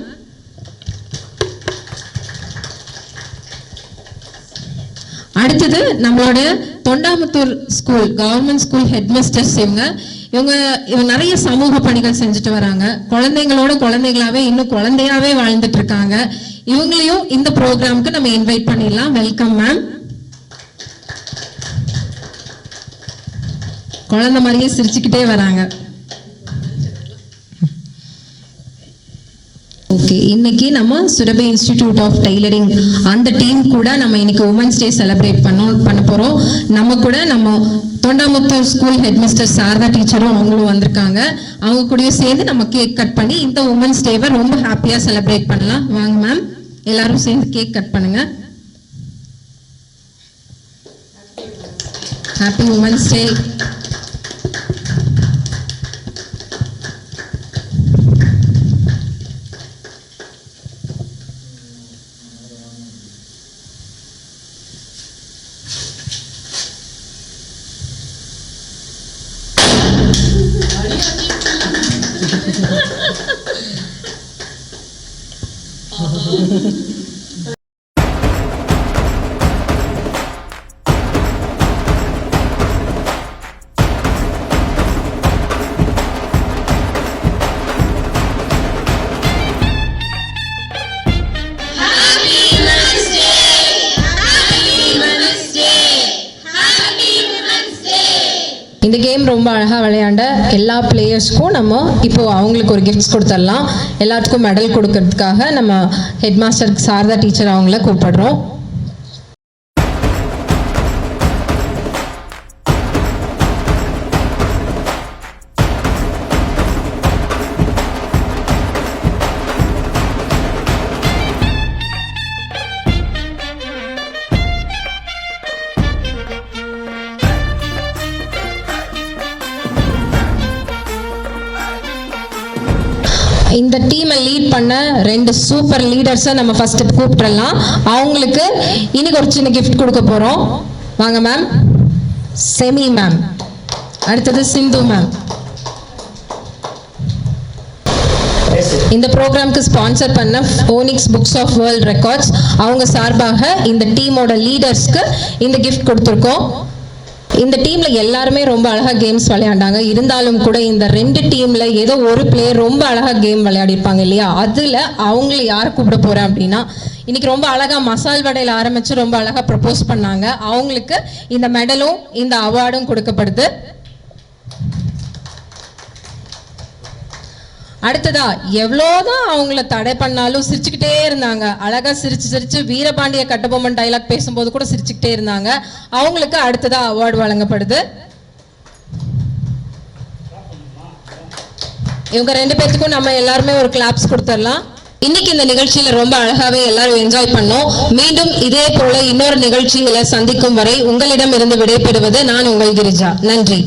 அடுத்தது நம்மளோட Thondamuthur school government school headmasters. இவங்க நிறைய சமூக பணிகள் செஞ்சுட்டு வராங்க. குழந்தைங்களாவே இன்னும் குழந்தையாவே வாழ்ந்துட்டு இருக்காங்க. இவங்களையும் இந்த ப்ரோக்ராமுக்கு நம்ம இன்வைட் பண்ணிடலாம். Welcome ma'am. குழந்தை மாதிரியே சிரிச்சுக்கிட்டே வராங்க. ஓகே, இன்னைக்கு நம்ம சுரபி இன்ஸ்டிடியூட் ஆஃப் டெய்லரிங் அந்த டீம் கூட நம்ம இன்னைக்கு உமன்ஸ் டே செலிப்ரேட் பண்ண போறோம். நம்ம கூட நம்ம தொண்டாமுத்தூர் ஸ்கூல் ஹெட்மாஸ்டர் சாரதா டீச்சரும் அவங்களும் வந்திருக்காங்க. அவங்க கூடயும் சேர்ந்து நம்ம கேக் கட் பண்ணி இந்த உமன்ஸ் டேவை ரொம்ப ஹாப்பியா செலிப்ரேட் பண்ணலாம். வாங்க மேம், எல்லாரும் சேர்ந்து கேக் கட் பண்ணுங்க. Happy women's day. இந்த கேம் ரொம்ப அழகாக விளையாண்ட எல்லா பிளேயர்ஸ்க்கும் நம்ம இப்போ அவங்களுக்கு ஒரு கிஃப்ட்ஸ் கொடுத்துடலாம். எல்லாத்துக்கும் மெடல் கொடுக்கறதுக்காக நம்ம ஹெட் மாஸ்டர் சாரதா டீச்சர் அவங்கள கூப்பிடுறோம். இந்த டீமை லீட் பண்ண 2 சூப்பர் லீடர்ஸை நம்ம ஃபர்ஸ்ட் கூப்பிட்டுடலாம். அவங்களுக்கு இன்னைக்கு ஒரு சின்ன கிஃப்ட் கொடுக்க போறோம். வாங்க மேம். செமி மேம், அடுத்தது சிந்து மேம். இந்த ப்ரோக்ராம்க்கு ஸ்பான்சர் பண்ண Phoenix books of world records அவங்க சார்பாக இந்த டீமோட லீடர்ஸ்க்கு இந்த கிஃப்ட் கொடுத்துருக்கோம். இந்த டீம்ல எல்லாருமே ரொம்ப அழகா கேம்ஸ் விளையாண்டாங்க. இருந்தாலும் கூட இந்த 2 டீம்ல ஏதோ ஒரு பிளேயர் ரொம்ப அழகா கேம் விளையாடிருப்பாங்க இல்லையா? அதுல அவங்களை யார் கூப்பிட போறேன் அப்படின்னா, இன்னைக்கு ரொம்ப அழகா மசால் வடையில ஆரம்பிச்சு ரொம்ப அழகா ப்ரப்போஸ் பண்ணாங்க. அவங்களுக்கு இந்த மெடலும் இந்த அவார்டும் கொடுக்கப்படுது. அடுத்ததா எவ்வளோதான் அவங்கள தடை பண்ணாலும் சிரிச்சுக்கிட்டே இருந்தாங்க. அழகா சிரிச்சு வீரபாண்டிய கட்டபொம்மன் டைலாக் பேசும்போது கூட சிரிச்சுக்கிட்டே இருந்தாங்க. அவங்களுக்கு அடுத்ததா அவார்டு வழங்கப்படுது. இவங்க 2 பேத்துக்கும் நம்ம எல்லாருமே ஒரு கிளாப்ஸ் கொடுத்துடலாம். இன்னைக்கு இந்த நிகழ்ச்சியில ரொம்ப அழகாவே எல்லாரும் என்ஜாய் பண்ணோம். மீண்டும் இதே போல இன்னொரு நிகழ்ச்சியில சந்திக்கும் வரை உங்களிடம் இருந்து விடைபெறுவது நான் உங்கள் கிரிஜா. நன்றி.